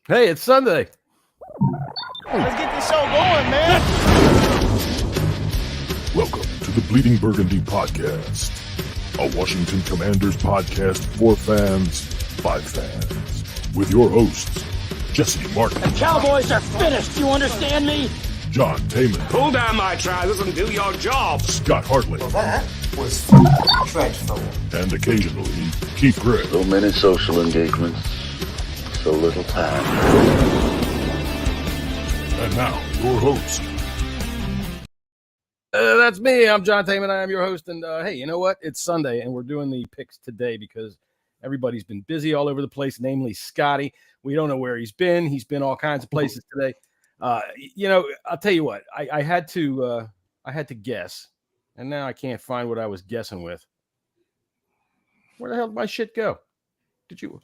Hey, it's Sunday. Let's get this show going, man. Welcome to the Bleeding Burgundy Podcast, a Washington Commanders podcast for fans, by fans, with your hosts, Jessy Martin. The Cowboys are finished, you understand me? John Taman. Pull down my trousers and do your job. Scott Hartley. Well, that was dreadful. And occasionally, Keith Gregg. So many social engagements, so little time. And now, your host. That's me. I'm John Taman. I am your host. And hey, you know what? It's Sunday, and we're doing the picks today because everybody's been busy all over the place, namely Scotty. We don't know where he's been. He's been all kinds of places today. I'll tell you what. I had to guess, and now I can't find what I was guessing with. Where the hell did my shit go? Did you?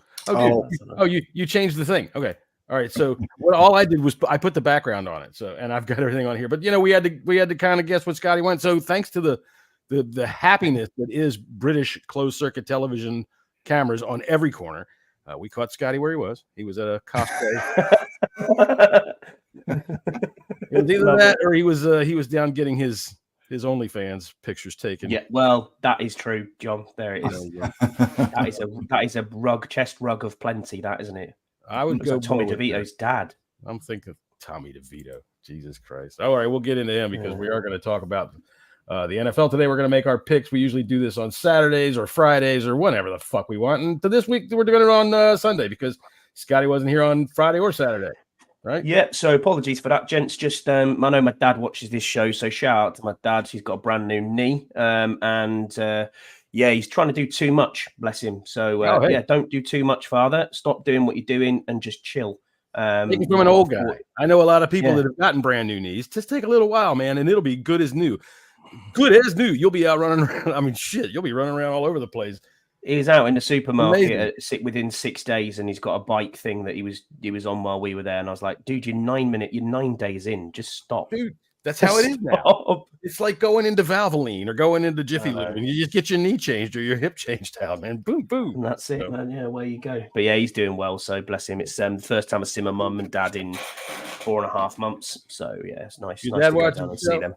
You changed the thing. Okay. All right. So all I did was I put the background on it. So, and I've got everything on here. But we had to kind of guess what Scotty went. So thanks to the happiness that is British closed circuit television cameras on every corner, we caught Scotty where he was. He was at a cosplay. It was either that or he was down getting his OnlyFans pictures taken. Yeah, well, that is true, John. There it is. that is a chest rug of plenty, that isn't it? I would go like Tommy DeVito's dad. I'm thinking Tommy DeVito. Jesus Christ. All right, we'll get into him because we are going to talk about the NFL today. We're going to make our picks. We usually do this on Saturdays or Fridays or whenever the fuck we want. And this week we're doing it on Sunday because Scotty wasn't here on Friday or Saturday. Right? Yeah, so apologies for that, gents. Just I know my dad watches this show, so shout out to my dad. He's got a brand new knee, he's trying to do too much, bless him. So don't do too much, Father. Stop doing what you're doing and just chill. Taking from an old guy. I know a lot of people that have gotten brand new knees. Just take a little while, man, and it'll be good as new. Good as new. You'll be out running around. I mean, shit, you'll be running around all over the place. He was out in the supermarket within 6 days, and he's got a bike thing that he was on while we were there. And I was like, "Dude, you're 9 days in. Just stop." Dude, that's how it is now. It's like going into Valvoline or going into Jiffy Lube, and you just get your knee changed or your hip changed out, man. Boom, boom. And that's it, man. Yeah, where you go. But yeah, he's doing well. So bless him. It's the first time I've seen my mum and dad in 4.5 months. So yeah, it's nice. Your nice dad to go watches down and see them.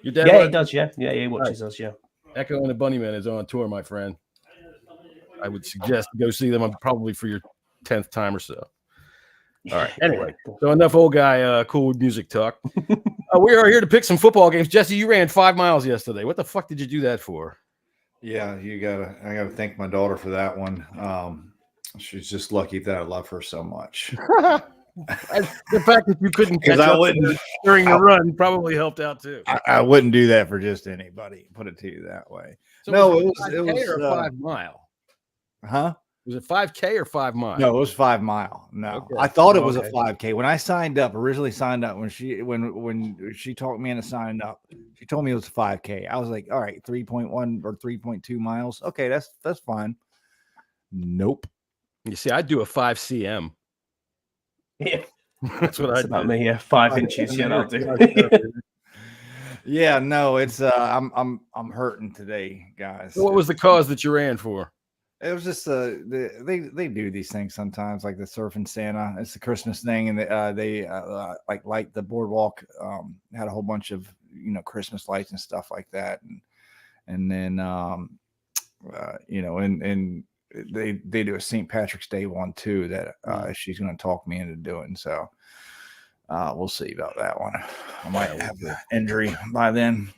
Your dad? Yeah, he does. Yeah, he watches us. Yeah. Echo and the Bunnyman is on tour, my friend. I would suggest go see them probably for your 10th time or so. All right. Anyway, so enough old guy, cool music talk. We are here to pick some football games. Jesse, you ran 5 miles yesterday. What the fuck did you do that for? Yeah, I gotta thank my daughter for that one. She's just lucky that I love her so much. The fact that you couldn't catch up during the run probably helped out too. I wouldn't do that for just anybody. Put it to you that way. So no, it was a 5 mile. Huh? Was it 5K or 5 mile? No, it was 5 mile. No, okay. I thought it was a 5K when I originally signed up. When she talked me into signing up, she told me it was a 5K. I was like, all right, 3.1 or 3.2 miles. Okay, that's fine. Nope. You see, I do a 5 cm. Yeah, that's what I do. About me. Yeah, 5 inches. Yeah, I'll do. Yeah, no, it's I'm hurting today, guys. So what was the cause that you ran for? It was just they do these things sometimes, like the Surfing Santa. It's the Christmas thing, and they like light the boardwalk. Had a whole bunch of Christmas lights and stuff like that, and then and they do a St. Patrick's Day one too that she's going to talk me into doing. So we'll see about that one. I might have an injury by then.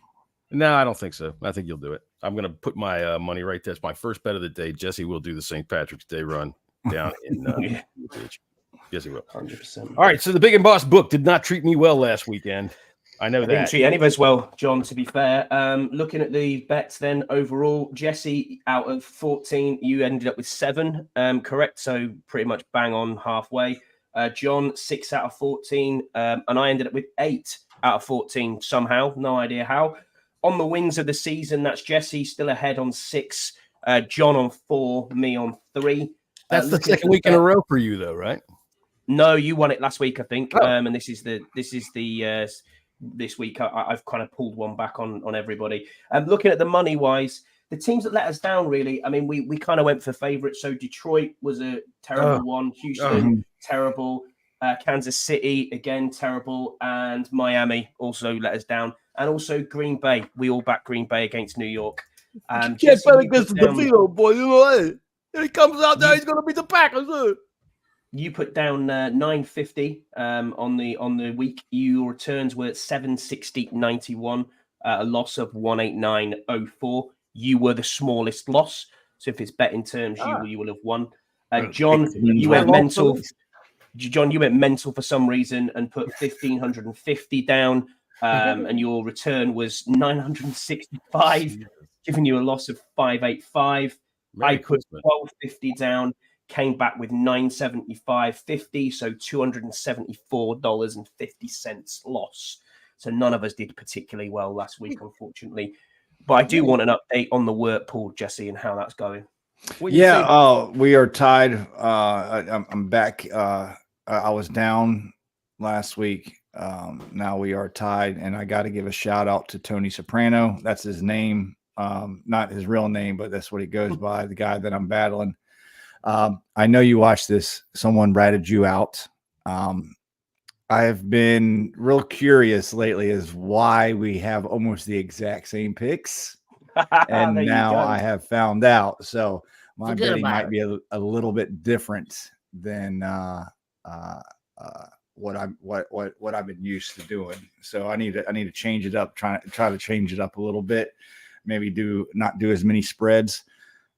No, I don't think so. I think you'll do it. I'm going to put my money right there. It's my first bet of the day. Jesse will do the St. Patrick's Day run down in the beach. Yes, he will. 100%. All right. So the Big and Boss book did not treat me well last weekend. I know that. Didn't treat any of us well, John, to be fair. Looking at the bets then overall, Jesse, out of 14, you ended up with 7, correct? So pretty much bang on halfway. John, 6 out of 14. And I ended up with 8 out of 14 somehow. No idea how. On the wins of the season, that's Jesse still ahead on 6, John on 4, me on 3. That's the second week in a row for you, though, right? No, you won it last week, I think. And this is this week. I've kind of pulled one back on everybody. Looking at the money wise, the teams that let us down, really. I mean, we kind of went for favourites. So Detroit was a terrible one. Houston, terrible. Kansas City, again, terrible. And Miami also let us down. And also Green Bay. We all back Green Bay against New York. Can't bet against the DeVito, boy. You know, hey, he comes out there, he's going to beat the Packers. You put down 950 on the week. Your returns were 760.91, a loss of 189.04. You were the smallest loss. So if it's betting terms, you will have won. John, you went mental. John, you went mental for some reason and put 1,550 down, and your return was 965, giving you a loss of 585. I put 1,250 down, came back with 975.50, so $274.50 loss. So none of us did particularly well last week, unfortunately. But I do want an update on the work pool, Jesse, and how that's going. We are tied. I'm back. I was down last week. Now we are tied, and I got to give a shout out to Tony Soprano. That's his name, not his real name, but that's what he goes by. The guy that I'm battling. I know you watched this. Someone ratted you out. I have been real curious lately as why we have almost the exact same picks, and now I have found out. So my betting might be a little bit different than what I've been used to doing. So I need to change it up. Try to change it up a little bit. Maybe not do as many spreads.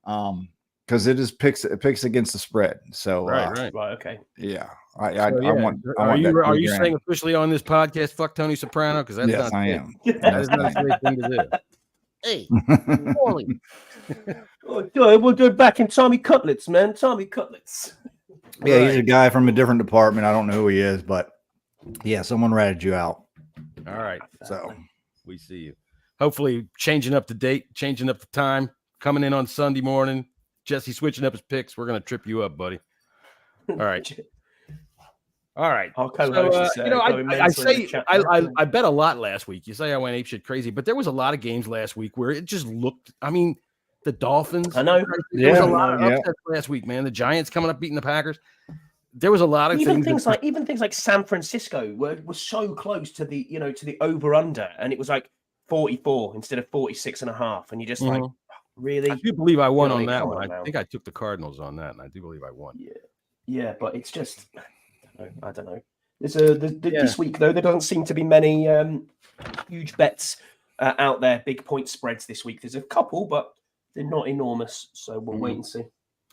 Because it is picks against the spread. So right, okay, yeah. Are you saying officially on this podcast, fuck Tony Soprano? Because that's yes, not I am. That is not a great thing to do. Hey, we'll do it back in Tommy Cutlets, man. Tommy Cutlets. Yeah, he's a guy from a different department. I don't know who he is, but yeah, someone ratted you out. All right, so we see you. Hopefully, changing up the date, changing up the time, coming in on Sunday morning. Jesse switching up his picks. We're going to trip you up, buddy. All right. So, I bet a lot last week. You say I went apeshit crazy, but there was a lot of games last week where it just looked, the Dolphins. I know. There was a lot of upsets last week, man. The Giants coming up beating the Packers. There was a lot of things like San Francisco were so close to the over under, and it was like 44 instead of 46.5, and you're just like, really? I do believe I won on that one. I think I took the Cardinals on that, and I do believe I won. Yeah, but it's just, I don't know. This week, though, there doesn't seem to be many huge bets out there, big point spreads this week. There's a couple, but they're not enormous, so we'll wait and see.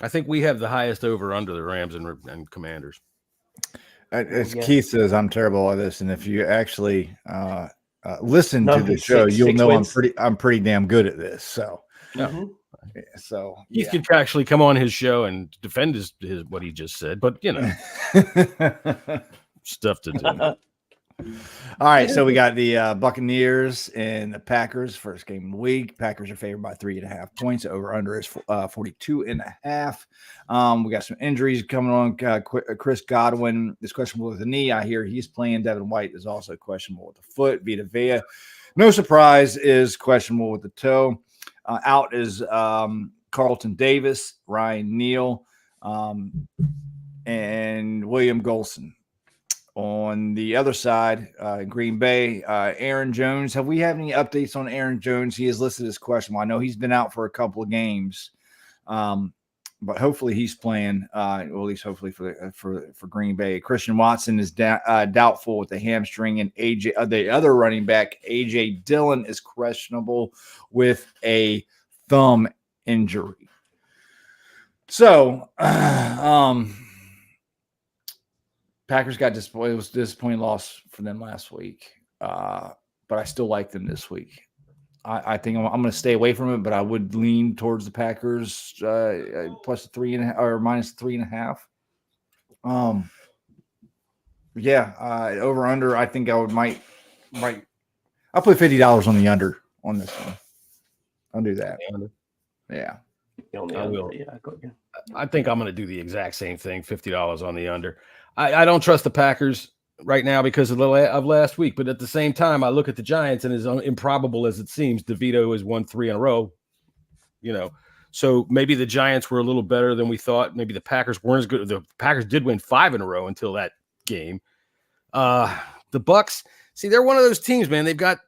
I think we have the highest over-under the Rams and Commanders. As Keith says, I'm terrible at this, and if you actually listen to the show, you'll know I'm pretty damn good at this. So. So Keith could actually come on his show and defend his what he just said, but stuff to do. All right, so we got the Buccaneers and the Packers first game of the week. Packers are favored by 3.5 points. Over under is 42.5. We got some injuries coming on. Chris Godwin is questionable with the knee. I hear he's playing. Devin White is also questionable with the foot. Vita Vea, no surprise, is questionable with the toe. Out is Carlton Davis, Ryan Neal, and William Golson. On the other side, Green Bay, Aaron Jones. Have we had any updates on Aaron Jones? He is listed as questionable. I know he's been out for a couple of games, but hopefully he's playing. Well, at least hopefully for Green Bay. Christian Watson is doubtful with the hamstring, and the other running back, AJ Dillon, is questionable with a thumb injury. So, Packers got disappointed. It was a disappointing loss for them last week, but I still like them this week. I think I'm going to stay away from it, but I would lean towards the Packers plus 3.5 or minus 3.5. Over under. I think I might. I'll put $50 on the under on this one. I'll do that. Yeah. I will. Yeah, I got you. I think I'm going to do the exact same thing. $50 on the under. I don't trust the Packers right now because of last week, but at the same time, I look at the Giants, and as improbable as it seems, DeVito has won 3 in a row. So maybe the Giants were a little better than we thought. Maybe the Packers weren't as good. The Packers did win 5 in a row until that game. The Bucks, see, they're one of those teams, man. They've got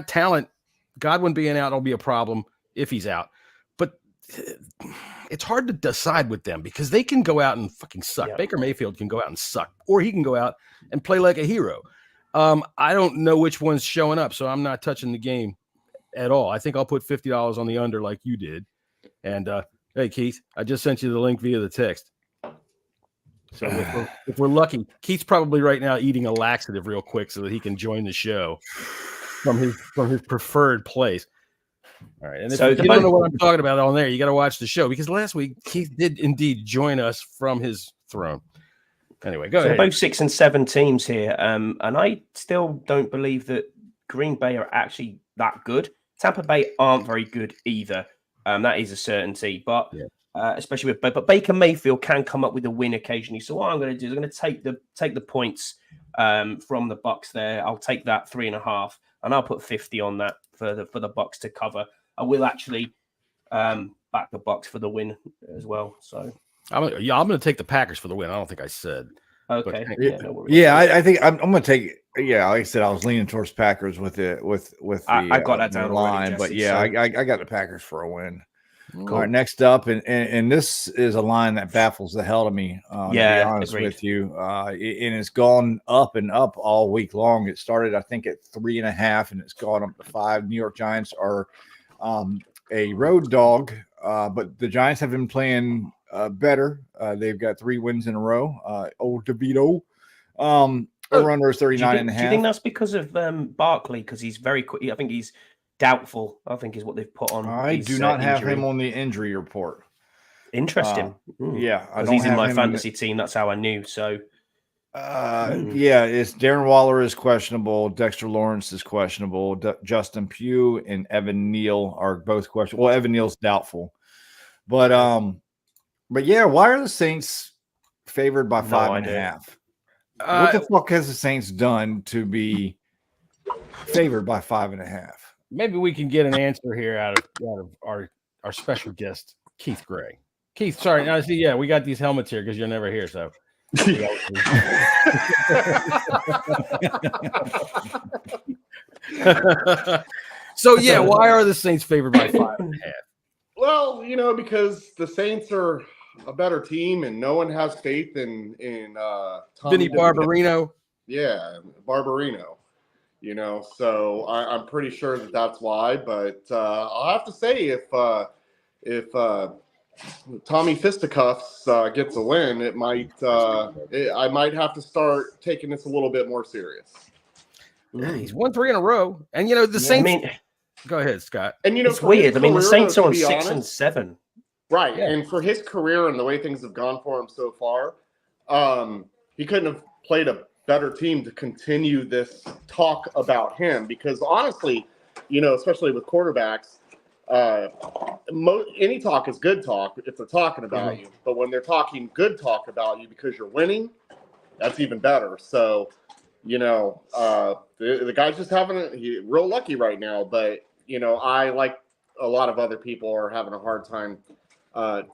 talent. Godwin being out will be a problem if he's out. But it's hard to decide with them because they can go out and fucking suck. Yeah. Baker Mayfield can go out and suck, or he can go out and play like a hero. I don't know which one's showing up, so I'm not touching the game at all. I think I'll put $50 on the under like you did. And hey, Keith, I just sent you the link via the text. So if we're lucky, Keith's probably right now eating a laxative real quick so that he can join the show from his preferred place. All right. And if you don't know what I'm talking about on there, you got to watch the show because last week Keith did indeed join us from his throne. Anyway, go ahead. Both 6 and 7 teams here. And I still don't believe that Green Bay are actually that good. Tampa Bay aren't very good either. That is a certainty. But especially but Baker Mayfield can come up with a win occasionally. So what I'm going to do is I'm going to take the points from the Bucks there. I'll take that 3.5, and I'll put 50 on that for the Bucks to cover. I will actually back the Bucks for the win as well. So I'm going to take the Packers for the win. I don't think I said. Okay. I think I'm going to take. Yeah, like I said, I was leaning towards Packers with the I got that down line, already, Jessy, but I got the Packers for a win. Cool. All right, next up, and this is a line that baffles the hell to me. To be honest with you, and it's gone up and up all week long. It started, I think, at 3.5, and it's gone up to 5. New York Giants are a road dog, but the Giants have been playing better. They've got 3 wins in a row. Old DeVito. Over-under is 39.5. Do you think that's because of Barkley? Because he's very quick. I think he's doubtful, I think is what they've put on. I do not have him on the injury report. Interesting. Yeah. Because he's in my fantasy team. That's how I knew. So, it's Darren Waller is questionable. Dexter Lawrence is questionable. Justin Pugh and Evan Neal are both questionable. Well, Evan Neal's doubtful. But yeah, why are the Saints favored by 5.5? What the fuck has the Saints done to be favored by 5.5? Maybe we can get an answer here out of our special guest, Keith Gray. Keith, sorry. Now, see, we got these helmets here because you're never here. So, why are the Saints favored by 5.5? Well, because the Saints are a better team, and no one has faith in Vinny Barbarino. Yeah, Barbarino. So I'm pretty sure that's why. But I'll have to say, if Tommy Fisticuffs gets a win, it might I might have to start taking this a little bit more serious. Yeah, he's won 3 in a row, and the Saints. Go ahead, Scott. And it's weird. The Saints are on 6 and 7. Right, and for his career and the way things have gone for him so far, he couldn't have played a better team to continue this talk about him. Because honestly, especially with quarterbacks, any talk is good talk if they're talking about you. But when they're talking good talk about you because you're winning, that's even better. So, the guy's just real lucky right now. But I, like a lot of other people, are having a hard time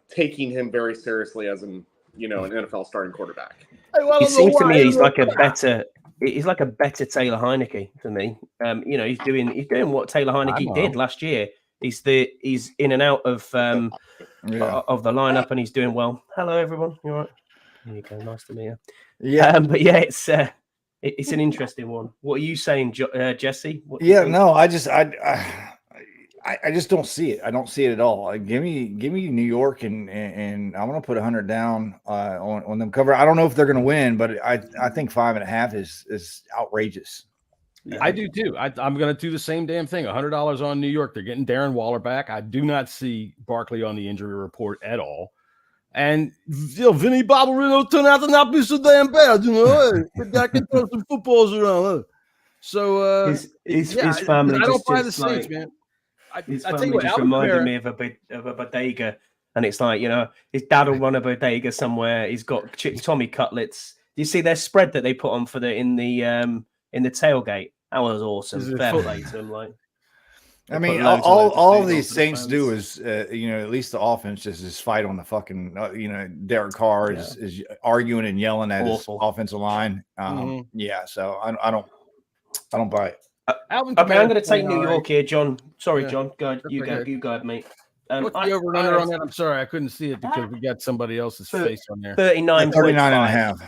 taking him very seriously as an NFL starting quarterback. It seems to me he's like a better Taylor Heineke to me. He's doing what Taylor Heineke did last year. He's in and out of the lineup, and he's doing well. Hello, everyone. You all right? There you go. Nice to meet you. Yeah, but yeah, it's an interesting one. What are you saying, Jesse? I just don't see it. I don't see it at all. Give me New York, and I'm gonna put 100 down on them cover. I don't know if they're gonna win, but I think 5.5 is outrageous. I do too. I'm gonna do the same damn thing. $100 on New York. They're getting Darren Waller back. I do not see Barkley on the injury report at all. And Vinny Barbarino turned out to not be so damn bad. The guy can throw some footballs around. So his family. I don't buy the Saints, man. His family just reminded me of a bodega, and it's like his dad will run a bodega somewhere. He's got Tommy cutlets. Do you see their spread that they put on in the tailgate? That was awesome. Fair play to him, like. I mean, all these Saints do is, at least the offense just fight on the fucking, Derek Carr is arguing and yelling at his offensive line. Yeah, so I don't buy it. I'm going to take New York here, John. Sorry, John. Go ahead. You go ahead, mate. What's the over and under on that? I'm sorry, I couldn't see it because we got somebody else's face on there. 39 and a half.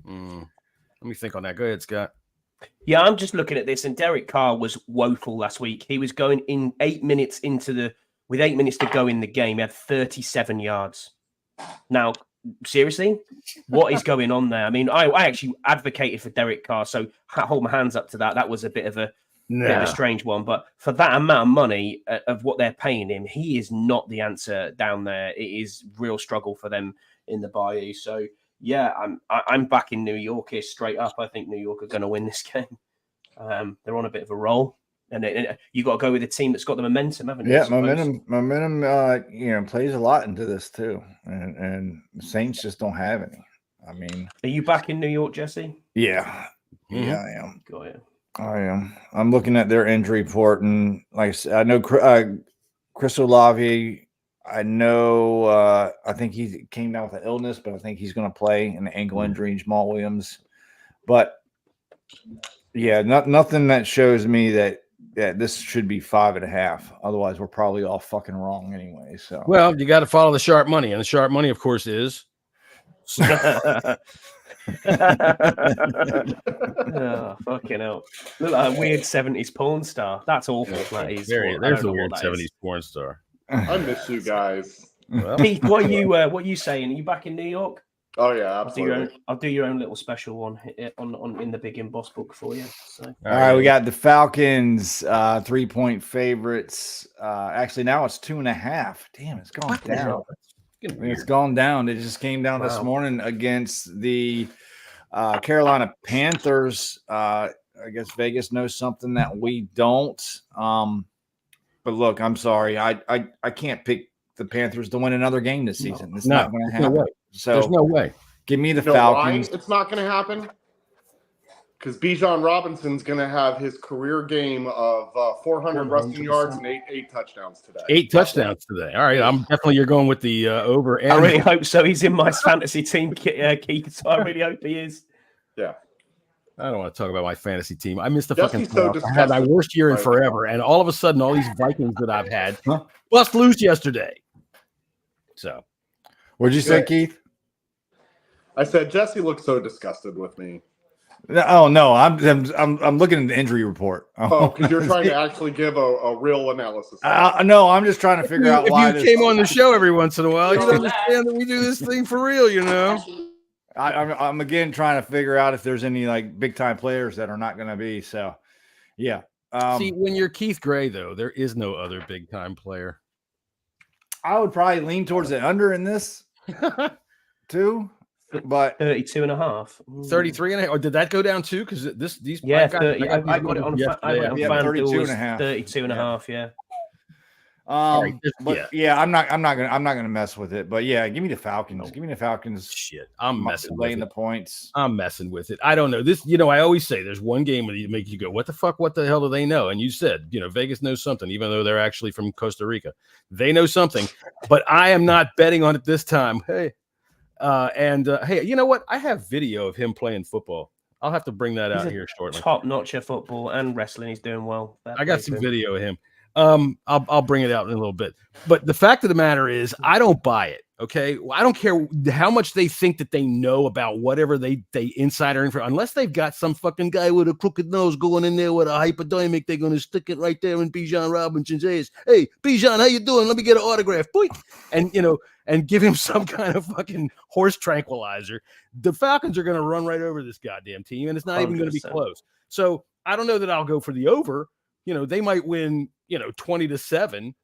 Let me think on that. Go ahead, Scott. Yeah, I'm just looking at this, and Derek Carr was woeful last week. He was going in 8 minutes with 8 minutes to go in the game. He had 37 yards. Now, seriously, what is going on there? I mean, I actually advocated for Derek Carr, so I hold my hands up to that. That was a bit of a strange one, but for that amount of money of what they're paying him, he is not the answer down there. It is real struggle for them in the Bayou. So yeah, I'm back in New York here straight up. I think New York are going to win this game. They're on a bit of a roll, and you got to go with a team that's got the momentum, haven't you? Yeah, momentum. Plays a lot into this too, and the Saints just don't have any. I mean, are you back in New York, Jesse? Yeah, yeah, I am. Got it. I am. I'm looking at their injury report, and like I said, I know Chris Olave. I know. I think he came down with an illness, but I think he's going to play an ankle injury. Jamal Williams, but yeah, nothing that shows me that this should be 5.5. Otherwise, we're probably all fucking wrong anyway. So, well, you got to follow the sharp money, and the sharp money, of course, is. Oh, fucking hell. Look like a weird 70s porn star. That's awful. That is. There's a weird 70s porn star. I miss you guys. Well. Pete, what are you saying? Are you back in New York? Oh yeah, absolutely. I'll do your own little special one on in the Big In Boss book for you. So. All right, we got the Falcons 3-point favorites. Actually, now it's 2.5. Damn, it's gone down. It's gone down. It just came down this morning against the Carolina Panthers. I guess Vegas knows something that we don't. But look, I'm sorry. I can't pick the Panthers to win another game this season. It's not going to happen. No way. So there's no way. Give me the Falcons. Why it's not going to happen? Because Bijan Robinson's going to have his career game of 400 rushing yards and eight touchdowns today. 8 touchdowns today. All right, you're going with the over. And I really hope so. He's in my fantasy team, Keith. So I really hope he is. Yeah. I don't want to talk about my fantasy team. I missed the fucking playoffs. I had my worst year in forever, and all of a sudden, all these Vikings that I've had bust loose yesterday. So, what'd you say, Keith? I said Jesse looks so disgusted with me. Oh no, I'm looking at the injury report. Oh, because you're trying to actually give a real analysis. No, I'm just trying to figure out why. If you came on the show every once in a while, you understand that we do this thing for real, you know. I'm again trying to figure out if there's any like big time players that are not going to be. So, yeah. See, when you're Keith Gray, though, there is no other big time player. I would probably lean towards the under in this too, but 32.5, 33.5. Or did that go down too? Because these I got it on 32.5. 32.5. Yeah. But I'm not gonna mess with it. But yeah, give me the Falcons. No. Give me the Falcons. Shit, I'm messing with laying the points. I'm messing with it. I don't know this. I always say there's one game where you make you go, what the fuck? What the hell do they know? And you said, Vegas knows something, even though they're actually from Costa Rica. They know something, but I am not betting on it this time. Hey, hey, you know what? I have video of him playing football. I'll have to bring that out here shortly. Top notch at football and wrestling. He's doing well. I got some video of him. I'll bring it out in a little bit. But the fact of the matter is, I don't buy it. Okay, I don't care how much they think that they know about whatever they insider info, unless they've got some fucking guy with a crooked nose going in there with a hypodermic. They're going to stick it right there in Bijan Robinson's ears. Hey, Bijan, how you doing? Let me get an autograph, boy. And and give him some kind of fucking horse tranquilizer. The Falcons are going to run right over this goddamn team, and it's not 100%. Even going to be close. So I don't know that I'll go for the over. They might win, 20-7,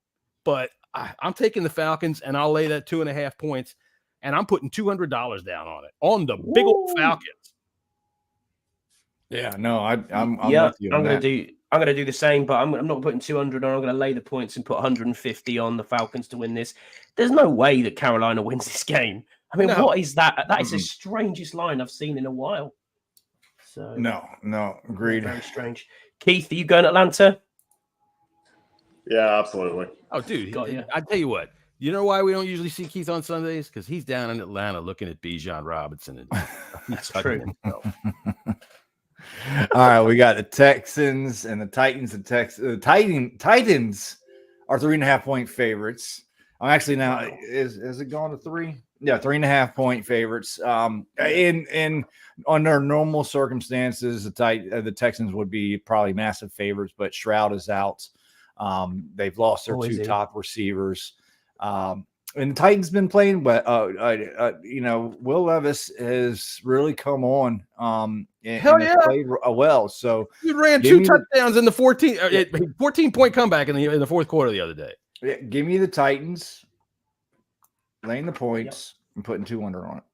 but I'm taking the Falcons, and I'll lay that 2.5 points, and I'm putting $200 down on it on the big old Falcons. Yeah, no, I'm with you. I'm going to do the same, but I'm not putting 200 on. I'm going to lay the points and put 150 on the Falcons to win this. There's no way that Carolina wins this game. I mean, what is that? That is the strangest line I've seen in a while. So no, agreed. Very strange. Keith, are you going Atlanta? Yeah, absolutely. Oh, dude, Got ya. I tell you what. You know why we don't usually see Keith on Sundays? Because he's down in Atlanta looking at Bijan Robinson. And That's true. All right, we got the Texans and the Titans. The Titans are 3.5-point favorites. I'm actually now is it gone to 3? Yeah, 3.5-point favorites. In under normal circumstances, the Texans would be probably massive favorites, but Stroud is out. They've lost their two top receivers. And the Titans been playing, but Will Levis has really come on. Hell yeah, played well. So he ran 2 touchdowns in the 14-point comeback in the fourth quarter the other day. Yeah, give me the Titans, laying the points and putting 2 under on it.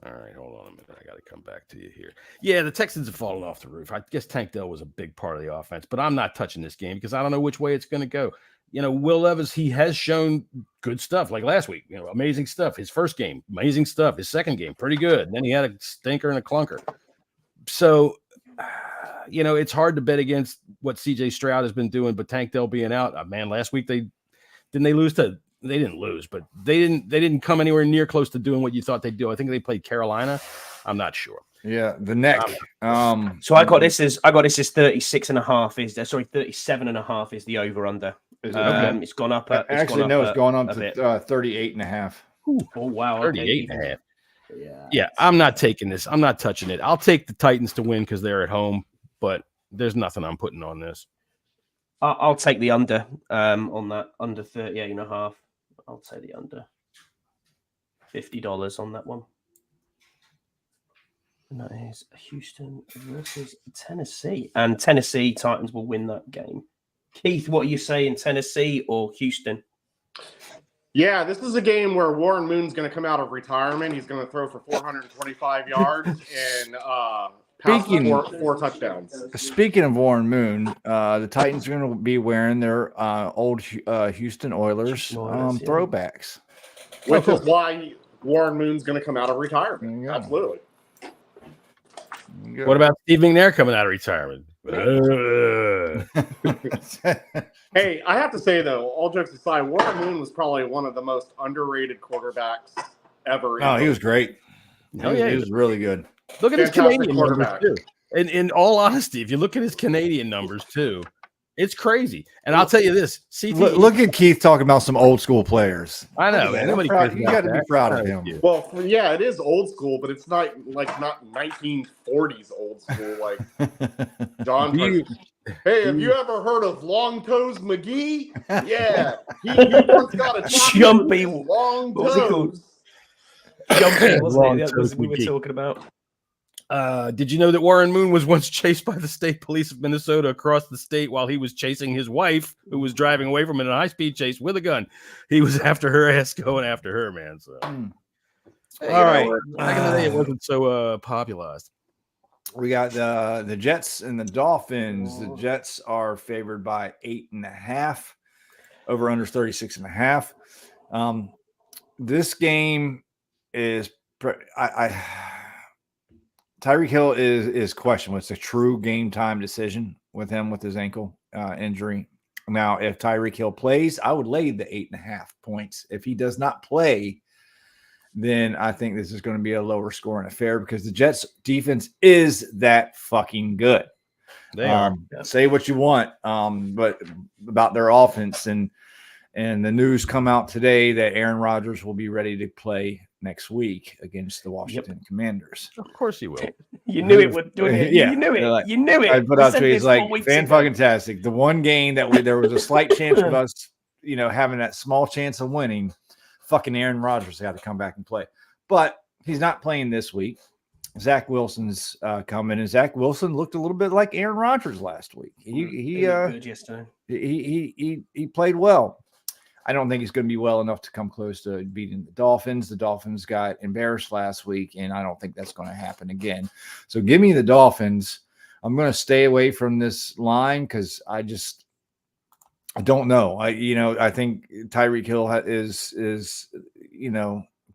All right, hold on a minute. I got to come back to you here. Yeah, the Texans have fallen off the roof. I guess Tank Dell was a big part of the offense, but I'm not touching this game because I don't know which way it's going to go. Will Levis, he has shown good stuff like last week. Amazing stuff. His first game, amazing stuff. His second game, pretty good. And then he had a stinker and a clunker. So, it's hard to bet against what CJ Stroud has been doing, but Tank Dell being out, man, last week they didn't lose, but they didn't come anywhere near close to doing what you thought they'd do. I think they played Carolina. I'm not sure. Yeah, the neck. So I got this as 36.5 is 37.5 is the over under. It's gone up. It's gone up to 38.5. Oh wow, 38.5. Yeah, I'm not taking this. I'm not touching it. I'll take the Titans to win because they're at home, but there's nothing I'm putting on this. I'll take the under on that, under 38.5. I'll take the under. $50 on that one. And that is Houston versus Tennessee. And Tennessee Titans will win that game. Keith, what are you saying, Tennessee or Houston? Yeah, this is a game where Warren Moon's going to come out of retirement. He's going to throw for 425 yards and pass for 4 touchdowns. Speaking of Warren Moon, the Titans are going to be wearing their old Houston Oilers throwbacks. Which is why Warren Moon's going to come out of retirement. Absolutely. What about Steve McNair coming out of retirement? Hey, I have to say, though, all jokes aside, Warren Moon was probably one of the most underrated quarterbacks ever. Oh, he was great. He was really good. Look at his Canadian numbers, too. In all honesty, if you look at his Canadian numbers, too, it's crazy. And I'll tell you this. Look at Keith talking about some old school players. I know, man. You got to be proud of him. Well, yeah, it is old school, but it's not 1940s old school like John. Hey, have you ever heard of Long Toes McGee? Yeah, he once got a Jumpy Long Toes. Jumpy, wasn't it? That was we were talking about. Did you know that Warren Moon was once chased by the state police of Minnesota across the state while he was chasing his wife, who was driving away from him in a high-speed chase with a gun? He was after her ass, going after her, man. So, all right. Back in the day, it wasn't so popularized. We got the Jets and the Dolphins. The Jets are favored by 8.5. Over under 36.5. This game is Tyreek Hill is questionable. It's a true game time decision with him with his ankle injury. Now, if Tyreek Hill plays, I would lay the 8.5 points. If he does not play, then I think this is going to be a lower scoring affair because the Jets defense is that fucking good. They are. Say what you want, but about their offense and the news come out today that Aaron Rodgers will be ready to play next week against the Washington Commanders. Of course he will. You knew it would do it. Yeah. You knew it. Like, you knew it. I put out to he's like fan-fucking-tastic. The one game that there was a slight chance of us, having that small chance of winning, fucking Aaron Rodgers had to come back and play. But he's not playing this week. Zach Wilson's coming, and Zach Wilson looked a little bit like Aaron Rodgers last week. He played well. I don't think he's going to be well enough to come close to beating the Dolphins. The Dolphins got embarrassed last week, and I don't think that's going to happen again. So give me the Dolphins. I'm going to stay away from this line because I don't know. I think Tyreek Hill is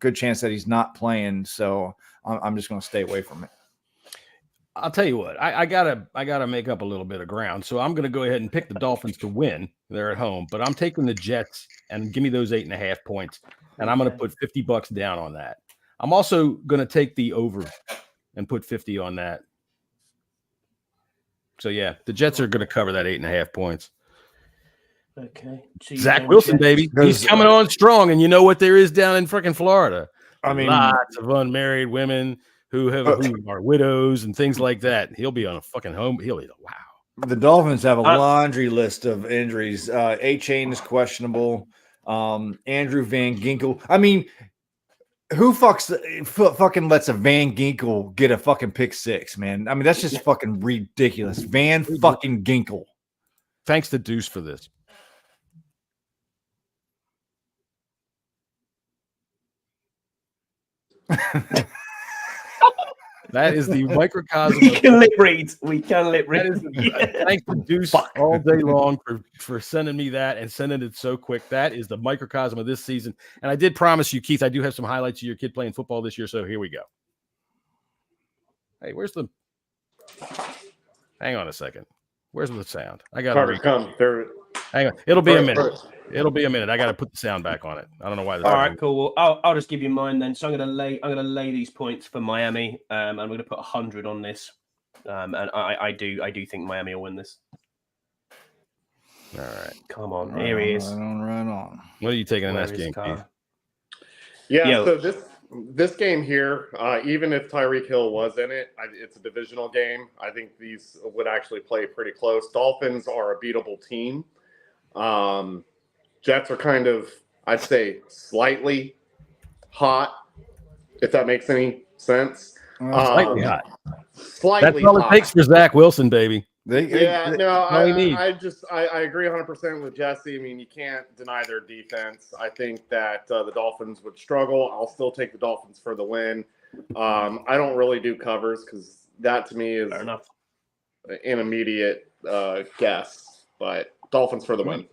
good chance that he's not playing. So I'm just going to stay away from it. I'll tell you what, I gotta make up a little bit of ground. So I'm gonna go ahead and pick the Dolphins to win. They're at home, but I'm taking the Jets and give me those 8.5 points. And I'm gonna put $50 down on that. I'm also gonna take the over and put 50 on that. So yeah, the Jets are gonna cover that 8.5 points. Okay. Zach Wilson, baby. He's coming on strong, and you know what there is down in freaking Florida? I mean, lots of unmarried women who are widows and things like that. He'll be on a fucking home. He'll be wow. The Dolphins have a laundry list of injuries. A-Chain is questionable. Andrew Van Ginkel. I mean, who fucking lets a Van Ginkel get a fucking pick six, man? I mean, that's just fucking ridiculous. Van fucking Ginkel. Thanks to Deuce for this. That is the microcosm. We can lip read. Thanks to Deuce all day long for sending me that and sending it so quick. That is the microcosm of this season. And I did promise you, Keith, I do have some highlights of your kid playing football this year. So here we go. Hey, where's the? Hang on a second. Where's the sound? I got to hang on. It'll be a minute. It'll be a minute. I got to put the sound back on it. I don't know why. All right, cool. Well, I'll just give you mine then. So I'm gonna lay these points for Miami, and I'm gonna put 100 on this. And I do think Miami will win this. All right, come on. Here he is. Right on. What are you taking in this game, Keith? Yeah. So this game here, even if Tyreek Hill was in it, it's a divisional game. I think these would actually play pretty close. Dolphins are a beatable team. Jets are kind of, I'd say, slightly hot, if that makes any sense. Slightly hot. Slightly That's all hot. it takes for Zach Wilson, baby. I agree 100% with Jesse. I mean, you can't deny their defense. I think that the Dolphins would struggle. I'll still take the Dolphins for the win. I don't really do covers because that to me is an immediate guess, but Dolphins for the win.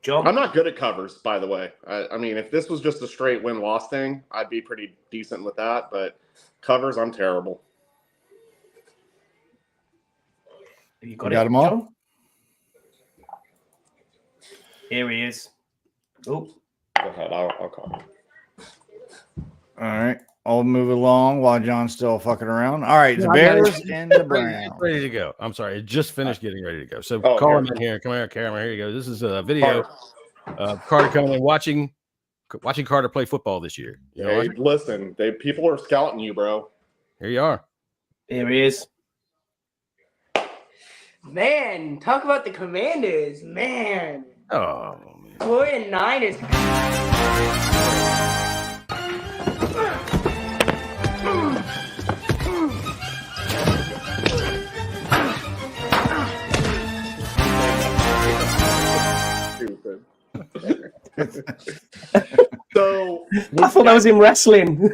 John? I'm not good at covers, by the way. I mean, if this was just a straight win-loss thing, I'd be pretty decent with that, but covers, I'm terrible. You got them all? Here he is. Oh. Go ahead. I'll call. All right. I'll move along while John's still fucking around. All right. The Bears and the Browns. Ready to go. I'm sorry. It just finished getting ready to go. So call him in here. Come here, camera. Here you go. This is a video of Carter coming in watching Carter play football this year. You know hey, listen, people are scouting you, bro. Here you are. Here he is. Man, talk about the Commanders, man. Oh, man. 4-9 is. So I thought that was in wrestling.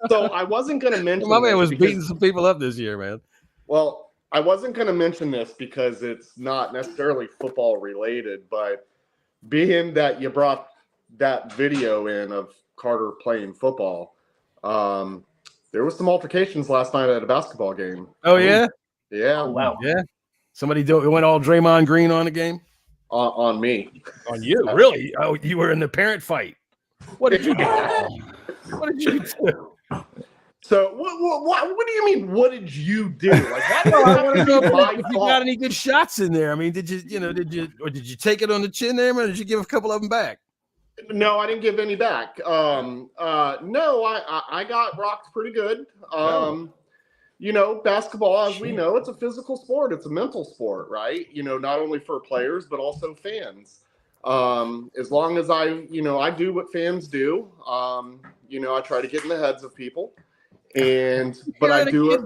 So I wasn't going to mention. My man was beating some people up this year, man. Well, I wasn't going to mention this because it's not necessarily football related, but being that you brought that video in of Carter playing football, there was some altercations last night at a basketball game. Oh yeah, yeah. Oh, wow, yeah. Somebody went all Draymond Green on the game. On me. On you, really? Oh, you were in the parent fight. What did you do? What did you do? So what do you mean? What did you do? Like, I want to know if you got any good shots in there. I mean, did you take it on the chin there, or did you give a couple of them back? No, I didn't give any back. No, I got rocked pretty good. You know, basketball, as we know, it's a physical sport. It's a mental sport, right? You know, not only for players, but also fans. As long as I do what fans do, I try to get in the heads of people. But I do it.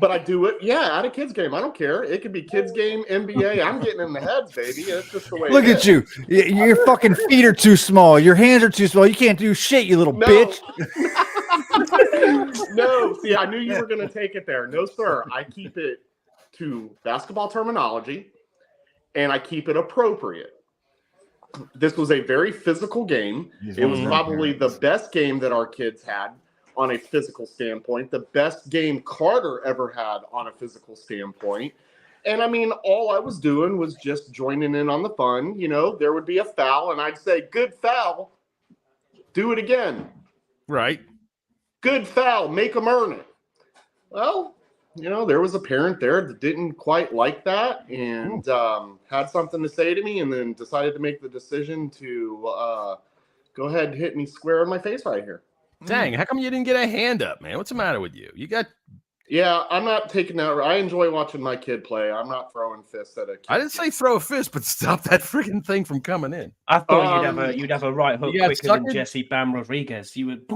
But I do it, at a kids game. I don't care. It could be kids game, NBA. I'm getting in the heads, baby. It's just the way. Look at you. Your fucking feet are too small. Your hands are too small. You can't do shit, you little bitch. No, see, I knew you were going to take it there. No, sir. I keep it to basketball terminology, and I keep it appropriate. This was a very physical game. It was probably the best game that our kids had on a physical standpoint, the best game Carter ever had on a physical standpoint. And I mean, all I was doing was just joining in on the fun. You know, there would be a foul, and I'd say, "Good foul, do it again." Right. Good foul, make them earn it. Well, you know, there was a parent there that didn't quite like that and had something to say to me, and then decided to make the decision to go ahead and hit me square in my face right here. Dang, how come you didn't get a hand up, man? What's the matter with you? You got... Yeah, I'm not taking that. I enjoy watching my kid play. I'm not throwing fists at a kid. I didn't say throw a fist, but stop that freaking thing from coming in. I thought you'd have a right hook quicker than Jessy Bam Rodriguez. You would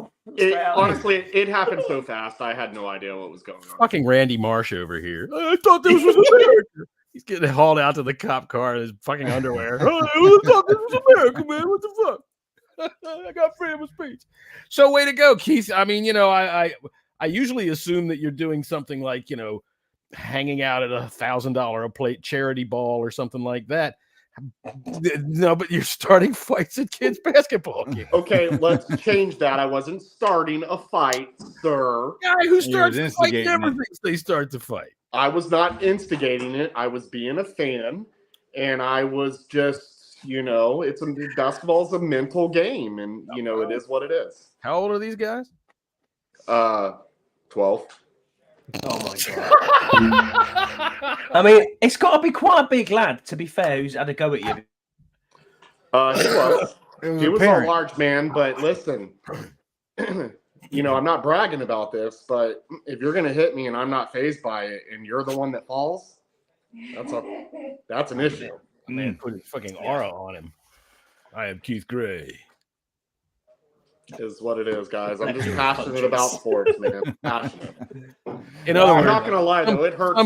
honestly, it happened so fast. I had no idea what was going on. Fucking Randy Marsh over here. I thought this was America. He's getting hauled out to the cop car in his fucking underwear. I thought this was America, man. What the fuck? I got freedom of speech. So way to go, Keith. I mean, you know, I usually assume that you're doing something like, you know, hanging out at $1,000 a plate charity ball or something like that. No, but you're starting fights at kids' basketball games. Okay, let's change that. I wasn't starting a fight, sir. Guy who starts a fight never thinks they start to fight. I was not instigating it. I was being a fan, and I was just, you know, basketball is a mental game, and you know, it is what it is. How old are these guys? 12. Oh my god! I mean, it's got to be quite a big lad, to be fair, who's had a go at you. He was. He was a large man, but listen, you know, I'm not bragging about this, but if you're gonna hit me and I'm not fazed by it, and you're the one that falls, that's an issue. Man, put his fucking aura on him. I am Keith Gray. Is what it is, guys. I'm just passionate about sports, man. Passionate. In other words, I'm not gonna lie though, it hurts.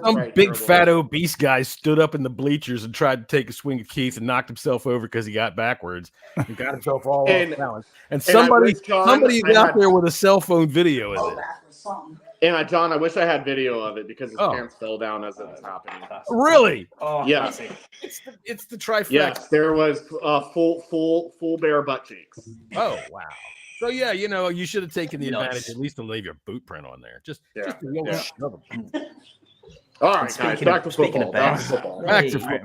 Some right big fat obese guy stood up in the bleachers and tried to take a swing at Keith and knocked himself over because he got backwards and got himself all off balance. And somebody's out there with a cell phone video of it. And John, I wish I had video of it because his pants fell down as it was happening. Really? Oh, yes. It's the trifecta. Yes, there was full bare butt cheeks. Oh wow. So yeah, you know, you should have taken the advantage at least to leave your boot print on there. Just shove them. All right, guys, back to football. Back to football.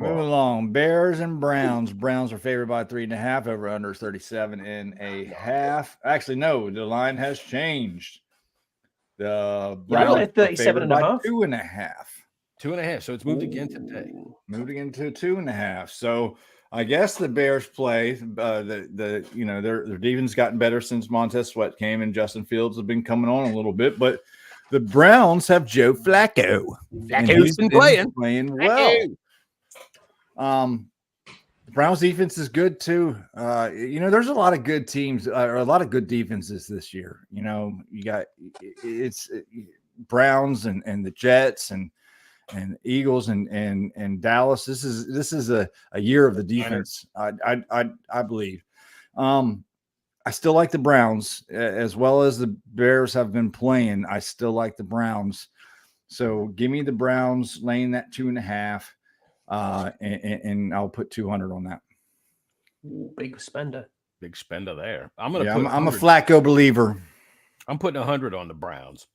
Moving along. Bears and Browns. Browns are favored by 3.5. Over under 37.5. Actually, no, the line has changed. The Browns at 37.5. 2.5. 2.5. So it's moved again today. Moved again to 2.5. So I guess the Bears play. Their defense gotten better since Montez Sweat came, and Justin Fields have been coming on a little bit. But the Browns have Joe Flacco. Flacco's been playing well. The Browns defense is good too. There's a lot of good teams or a lot of good defenses this year. You know, you got Browns and the Jets and Eagles and Dallas. This is a year of the defense. I believe. I still like the Browns as well as the Bears have been playing. I still like the Browns. So give me the Browns laying that 2.5. And I'll put 200 on that. Ooh, big spender there. I'm a Flacco believer. I'm putting 100 on the Browns,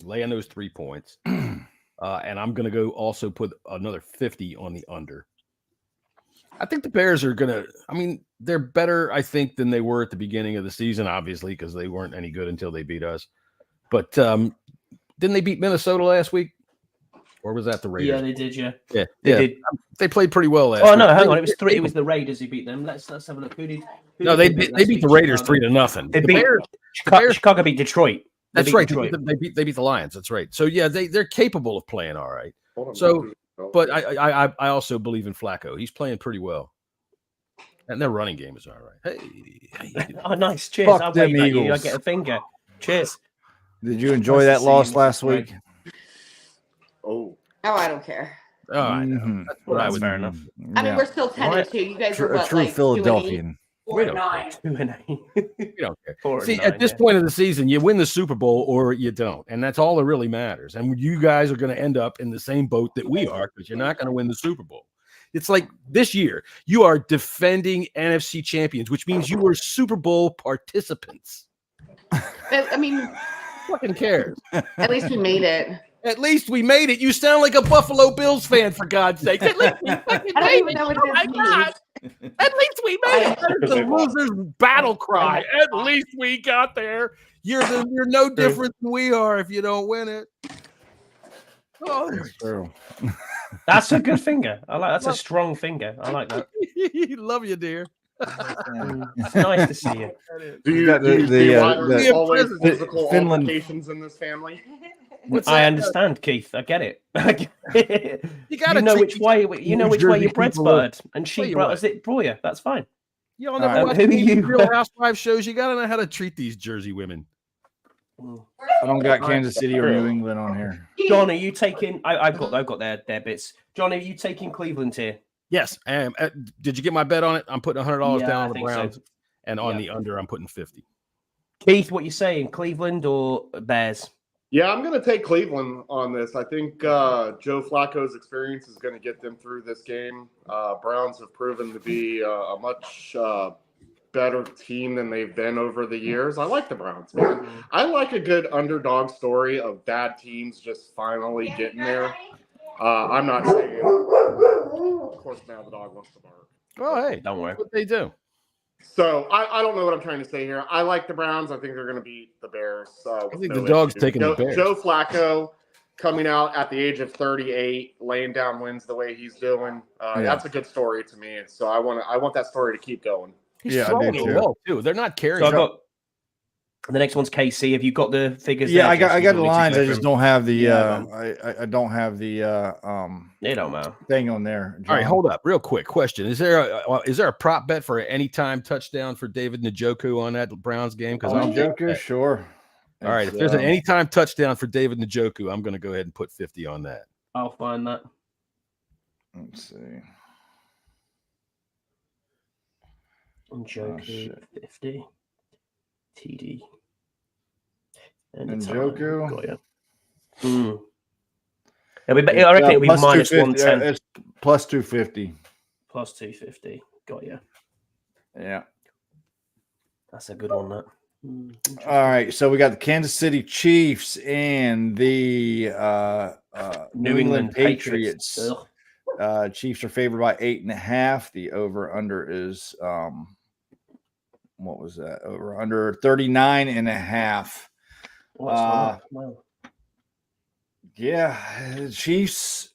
laying those 3 points, and I'm going to go also put another 50 on the under. I think the Bears are going to. I mean, they're better, I think, than they were at the beginning of the season, obviously, because they weren't any good until they beat us. But didn't they beat Minnesota last week? Or was that the Raiders? Yeah, they did. Yeah, they did. They played pretty well last. Oh no, hang on. It was 3. It was the Raiders who beat them. Let's have a look. Who they beat the Raiders 3-0. They beat Chicago beat Detroit. That's right. They beat the Lions. That's right. So yeah, they're capable of playing all right. So, but I also believe in Flacco. He's playing pretty well, and their running game is all right. Hey, oh nice. Cheers. I'll wave at you. I get a finger. Cheers. Did you enjoy that loss last week? Oh, I don't care. Oh, I know. That's what I was. Fair enough. I mean, we're still 10-2. You guys are what, true like Philadelphian. 4-9. 2-8. We don't care. See, at this point of the season, you win the Super Bowl or you don't, and that's all that really matters. And you guys are going to end up in the same boat that we are because you're not going to win the Super Bowl. It's like this year, you are defending NFC champions, which means you were Super Bowl participants. I mean, fucking cares? At least we made it. At least we made it. You sound like a Buffalo Bills fan, for God's sake. At least we fucking I don't made even it. know what Oh my this God. At least we made it. There's the losers battle cry. At least we got there. You're no different than we are if you don't win it. Oh, That's true. That's a good finger. I like that's a strong finger. I like that. Love you, dear. It's nice to see you. Do you always physical Finland altercations in this family? I understand, Keith. I get it. You know which way. You know which way your bread's buttered, and she Well, butters it for you. That's fine. Y'all never watch who are any you? Real Housewives shows. You gotta know how to treat these Jersey women. I don't got Kansas City or New England on here. John, are you taking? I've got their bits. John, are you taking Cleveland here? Yes, I am. Did you get my bet on it? I'm putting $100 Yeah, down I on the think Browns, so. and on the under, I'm putting 50. Keith, what you saying? Cleveland or Bears? Yeah, I'm going to take Cleveland on this. I think Joe Flacco's experience is going to get them through this game. Browns have proven to be a much better team than they've been over the years. I like the Browns, man. I like a good underdog story of bad teams just finally getting there. I'm not saying, of course, now the dog wants to bark. Oh, hey, don't worry. That's what they do. So I don't know what I'm trying to say here. I like the Browns. I think they're going to beat the Bears. I think the dog's taking the Bears. Joe Flacco coming out at the age of 38, laying down wins the way he's doing. That's a good story to me. So I want that story to keep going. He's throwing it well too. They're not carrying. So I got the next one's KC. Have you got the figures? Yeah, there, I got the lines. I Jessy? just don't have the I don't have the They don't matter. thing on there. All right, John. hold up, real quick. Question: Is there a prop bet for an anytime touchdown for David Njoku on that Browns game? Because I'm Njoku, sure. All right, if there's an anytime touchdown for David Njoku, I'm going to go ahead and put 50 on that. I'll find that. Let's see. Njoku 50. TD. Njoku. Got you. I reckon it'll be minus 110. It's plus 250. Plus 250. Got you. Yeah. That's a good one, that. All right, so we got the Kansas City Chiefs and the New England Patriots. Chiefs are favored by 8.5. The over/under is what was that? Over/under 39.5. Yeah, the Chiefs.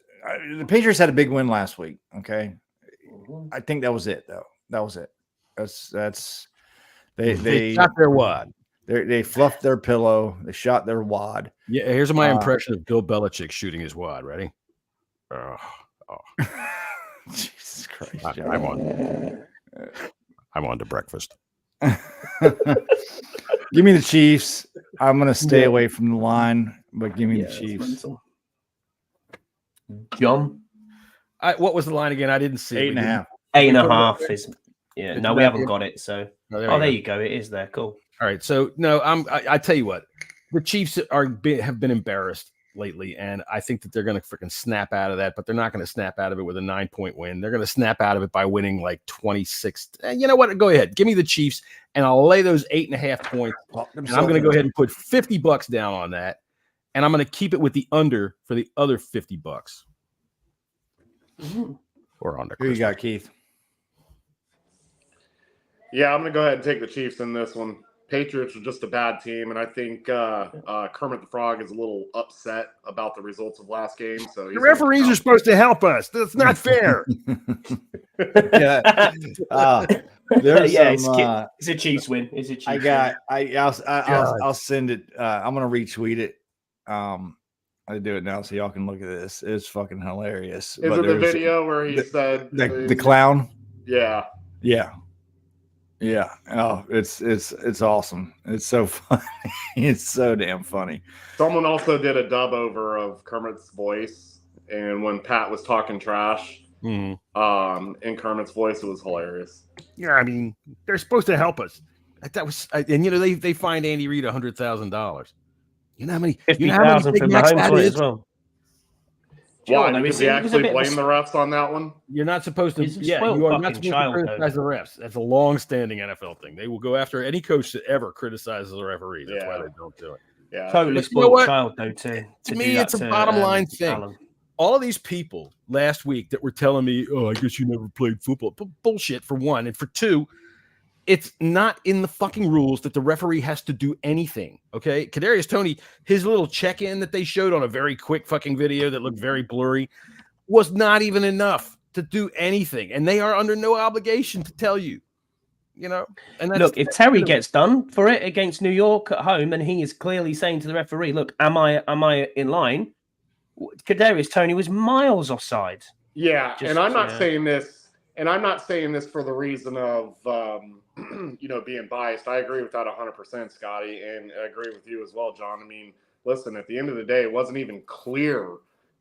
The Patriots had a big win last week. Okay, I think that was it, though. That was it. That's. They shot their wad. They fluffed their pillow. They shot their wad. Yeah, here's my impression of Bill Belichick shooting his wad. Ready? Jesus Christ! I'm on to breakfast. Give me the Chiefs. I'm going to stay away from the line, but give me the Chiefs. John, what was the line again? I didn't see 8.5. 8.5 is. Yeah, no, we haven't got it. So, there you go. It is there. Cool. All right. So, no, I tell you what, the Chiefs have been embarrassed lately, and I think that they're going to freaking snap out of that, but they're not going to snap out of it with a 9-point win. They're going to snap out of it by winning like 26. You know what? Go ahead. Give me the Chiefs, and I'll lay those 8.5 points. And I'm going to go ahead and put $50 down on that, and I'm going to keep it with the under for the other $50. Or under. Who you got, Keith? Yeah, I'm going to go ahead and take the Chiefs in this one. Patriots are just a bad team, and I think Kermit the Frog is a little upset about the results of last game. So the referees are supposed to help us. That's not fair. Yeah, it's a Chiefs win. It's a Chiefs I'll send it. I'm gonna retweet it. I do it now so y'all can look at this. It's fucking hilarious. Is it the video where he said the clown? Yeah. Yeah. Yeah. Oh, it's awesome. It's so funny. It's so damn funny. Someone also did a dub over of Kermit's voice, and when Pat was talking trash, in Kermit's voice, it was hilarious. Yeah, I mean, they're supposed to help us. That was, and you know, they fined Andy Reid $100,000. You know how many? 50,000 for Mahomes as well. Why? Though, Because he actually blame the refs on that one? You're not supposed to. You are not supposed to criticize the refs. That's a long-standing NFL thing. They will go after any coach that ever criticizes the referee. That's why they don't do it. Yeah, totally spoiled child though. To me, it's a bottom line thing. Alan. All of these people last week that were telling me, "Oh, I guess you never played football." Bullshit for one, and for two, it's not in the fucking rules that the referee has to do anything. Okay, Kadarius Toney, his little check-in that they showed on a very quick fucking video that looked very blurry, was not even enough to do anything, and they are under no obligation to tell you. You know, and look, if Terry gets done for it against New York at home, and he is clearly saying to the referee, "Look, am I in line?" Kadarius Toney was miles offside. Yeah, and I'm not saying this, for the reason of being biased. I agree with that 100%, Scotty, and I agree with you as well, John. I mean, listen, at the end of the day, it wasn't even clear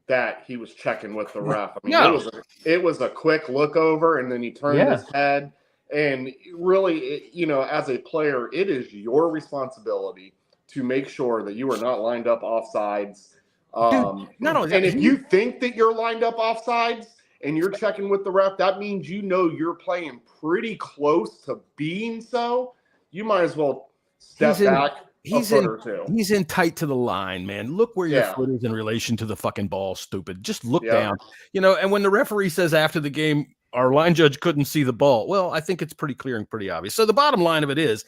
that he was checking with the ref. I mean, it was a quick look over, and then he turned his head. And really, as a player, it is your responsibility to make sure that you are not lined up offsides. And if you think that you're lined up offsides and you're checking with the ref, that means you're playing pretty close to being so. You might as well step back a foot or two. He's in tight to the line, man. Look where your foot is in relation to the fucking ball, stupid. Just look down. And when the referee says after the game, our line judge couldn't see the ball. Well, I think it's pretty clear and pretty obvious. So the bottom line of it is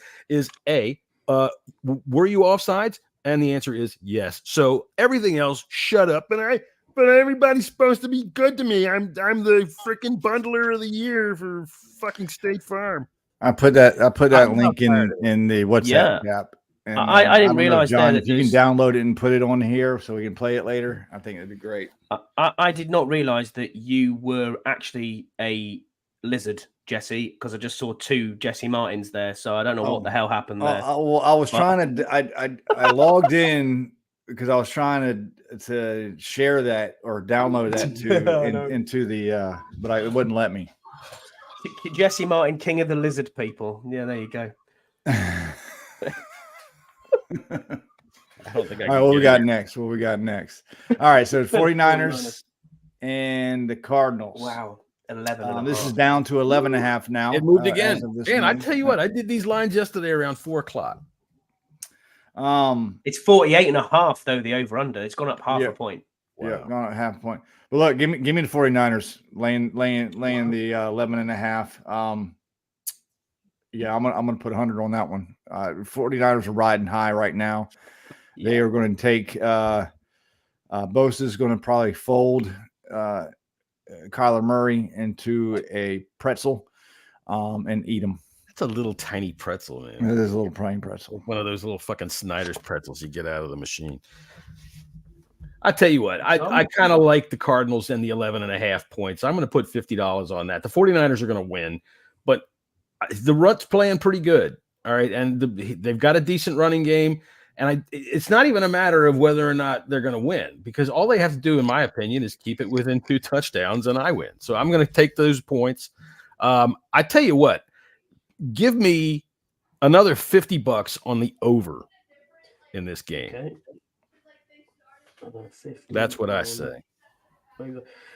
A, were you offsides? And the answer is yes. So everything else, shut up. But everybody's supposed to be good to me. I'm the freaking bundler of the year for fucking State Farm. I put that link in the WhatsApp app. And, I didn't realize John, that if you can download it and put it on here so we can play it later, I think it'd be great. I did not realize that you were actually a lizard, Jesse, because I just saw two Jesse Martins there, so I don't know what the hell happened there. I was trying to. I logged in because I was trying to share that or download that into the, but it wouldn't let me. Jesse Martin, king of the lizard people. Yeah, there you go. I don't think I All right, what we got next? All right, so 49ers and the Cardinals. Wow. 11. This is down to 11.5 now. It moved again. Man, I tell you what, I did these lines yesterday around 4:00. It's 48.5 though, the over-under. It's gone up half a point. Wow. Yeah, gone up half a point. But look, give me the 49ers laying the 11.5. Yeah, I'm gonna put 100 on that one. 49ers are riding high right now. Yeah. They are going to take Bosa's going to probably fold Kyler Murray into a pretzel and eat him. That's a little tiny pretzel, man. It is a little tiny pretzel. One of those little fucking Snyder's pretzels you get out of the machine. I tell you what, I kind of like the Cardinals and the 11.5 points. I'm going to put $50 on that. The 49ers are going to win, but the Rut's playing pretty good. All right. And they've got a decent running game. And it's not even a matter of whether or not they're going to win, because all they have to do, in my opinion, is keep it within 2 touchdowns and I win. So I'm going to take those points. I tell you what, give me another $50 on the over in this game. Okay. That's what I say.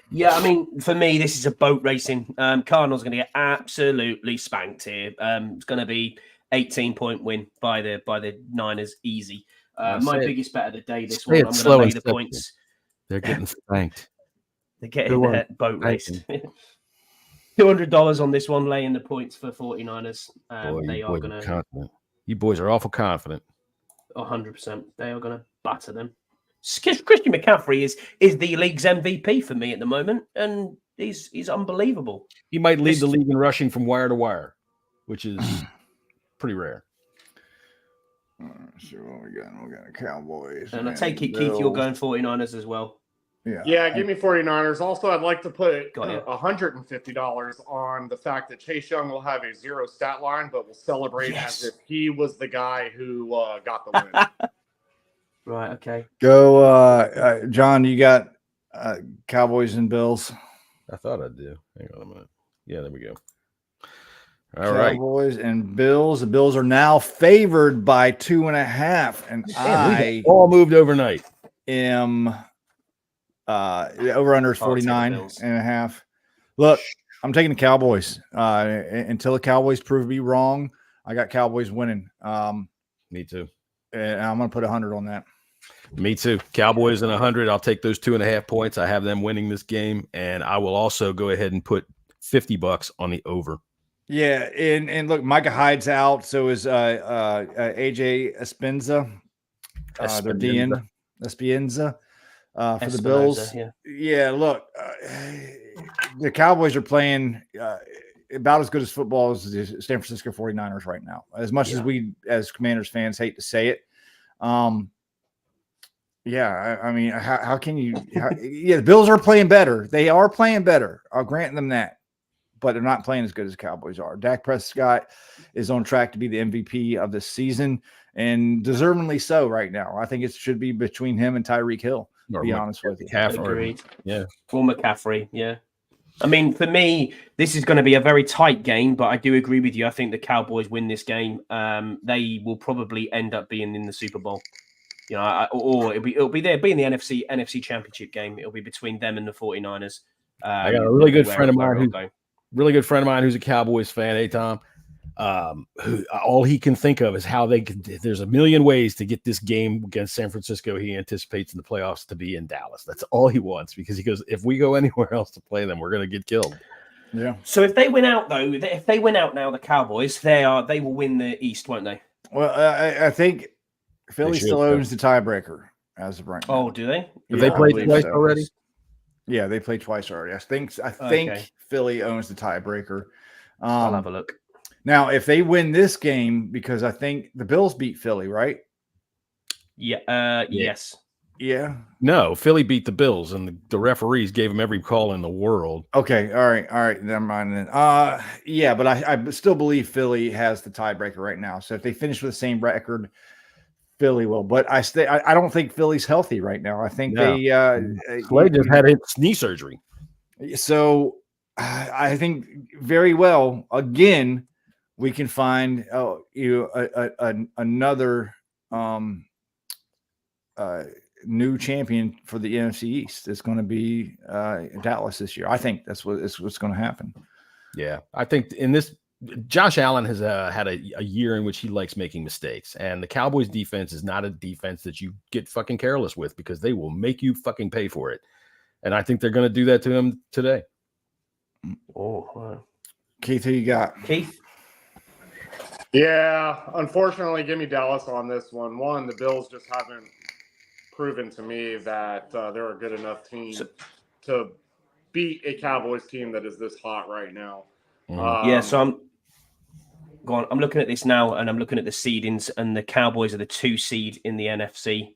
Yeah, I mean, for me, this is a boat racing. Cardinals going to get absolutely spanked here. It's going to be 18-point win by the Niners, easy. My biggest bet of the day this one. I'm going to lay the points. They're getting spanked. They're getting their boat raced. $200 on this one, laying the points for 49ers. They are going to. Confident. You boys are awful confident. 100%. They are going to batter them. Christian McCaffrey is the league's MVP for me at the moment, and he's unbelievable. He might lead the league in rushing from wire to wire, which is pretty rare. So what we got the Cowboys. And I take it, Keith, you're going 49ers as well. Yeah, give me 49ers. Also, I'd like to put $150 on the fact that Chase Young will have a 0 stat line, but will celebrate as if he was the guy who got the win. Right, okay. Go, John, you got Cowboys and Bills? I thought I do. Hang on a minute. Yeah, there we go. All Cowboys and Bills. The Bills are now favored by 2.5, and I all moved overnight. Am The over-under is 49.5. Look, I'm taking the Cowboys. Until the Cowboys prove to be wrong, I got Cowboys winning. Me too. And I'm going to put 100 on that. Me too. Cowboys and 100. I'll take those 2.5 points. I have them winning this game, and I will also go ahead and put $50 on the over. Yeah, and look, Micah Hyde's out. So is AJ Espienza. Their DN Espienza for the Bills. Yeah, look, the Cowboys are playing about as good as football as the San Francisco 49ers right now. As much as we, as Commanders fans, hate to say it. I mean, how can you? The Bills are playing better. They are playing better. I'll grant them that. But they're not playing as good as the Cowboys are. Dak Prescott is on track to be the MVP of the season, and deservingly so right now. I think it should be between him and Tyreek Hill, to be honest with you. Agreed. Yeah. Or McCaffrey, yeah. I mean, for me, this is going to be a very tight game, but I do agree with you. I think the Cowboys win this game. They will probably end up being in the Super Bowl. You know, or it'll be in the NFC Championship game. It'll be between them and the 49ers. I got a really good friend of mine who's a Cowboys fan. Hey, Tom. Who all he can think of is how there's a million ways to get this game against San Francisco. He anticipates in the playoffs to be in Dallas. That's all he wants, because he goes, if we go anywhere else to play them, we're going to get killed. Yeah. So if they win out, though, the Cowboys, they will win the East, won't they? Well, I think Philly still owns the tiebreaker as of right now. Oh, do they? Have they played twice already? Yeah, they played twice already. I think Philly owns the tiebreaker. I'll have a look. Now, if they win this game, because I think the Bills beat Philly, right? Yeah. Yes. Yeah. No, Philly beat the Bills, and the referees gave them every call in the world. Okay. All right. Never mind then. Yeah, but I still believe Philly has the tiebreaker right now. So if they finish with the same record, Philly will. But I don't think Philly's healthy right now. I think Slade just had his knee surgery. So I think very well, again, we can find another new champion for the NFC East. It's going to be Dallas this year. I think that's what's going to happen. Yeah, I think in this, Josh Allen has had a year in which he likes making mistakes, and the Cowboys defense is not a defense that you get fucking careless with, because they will make you fucking pay for it. And I think they're going to do that to him today. Oh, wow. Keith, who you got? Keith? Yeah, unfortunately, give me Dallas on this one. One, the Bills just haven't proven to me that they're a good enough team to beat a Cowboys team that is this hot right now. So I'm looking at this now, and I'm looking at the seedings, and the Cowboys are the 2 seed in the NFC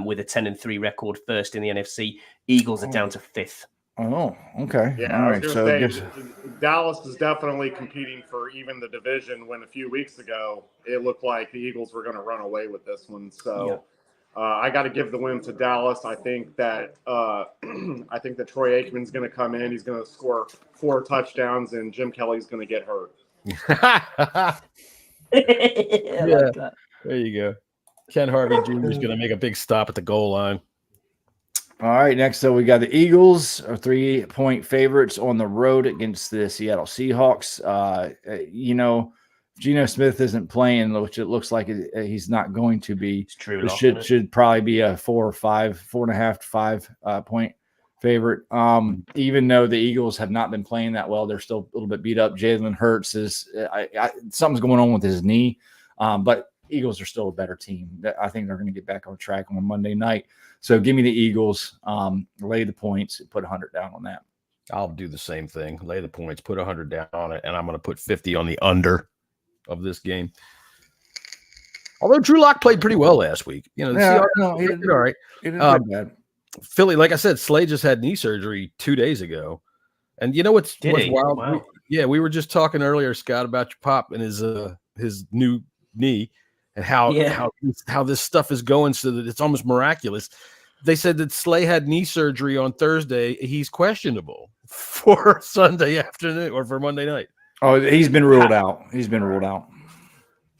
with a 10-3 record, first in the NFC. Eagles are down to 5th. Oh, okay. Yeah, all right. Dallas is definitely competing for even the division, when a few weeks ago it looked like the Eagles were going to run away with this one. So I got to give the win to Dallas. I think that Troy Aikman's going to come in. He's going to score 4 touchdowns, and Jim Kelly's going to get hurt. Like there you go. Ken Harvey Jr. is going to make a big stop at the goal line. All right, next up we got the Eagles, are 3-point favorites on the road against the Seattle Seahawks. Geno Smith isn't playing, which it looks like he's not going to be. It's true. It should probably be a 4.5 to 5 point favorite. Even though the Eagles have not been playing that well, they're still a little bit beat up. Jalen Hurts is something's going on with his knee, but Eagles are still a better team. I think they're going to get back on track on Monday night. So give me the Eagles, lay the points, put 100 down on that. I'll do the same thing. Lay the points, put 100 down on it, and I'm going to put 50 on the under of this game. Although Drew Lock played pretty well last week. You know, he did all right. He didn't bad. Philly, like I said, Slade just had knee surgery 2 days ago. And you know what's wild? Wow. We were just talking earlier, Scott, about your pop and his new knee, and how this stuff is going, so that it's almost miraculous. They said that Slay had knee surgery on Thursday. He's questionable for Sunday afternoon or for Monday night. Oh, he's been ruled out. He's been ruled out.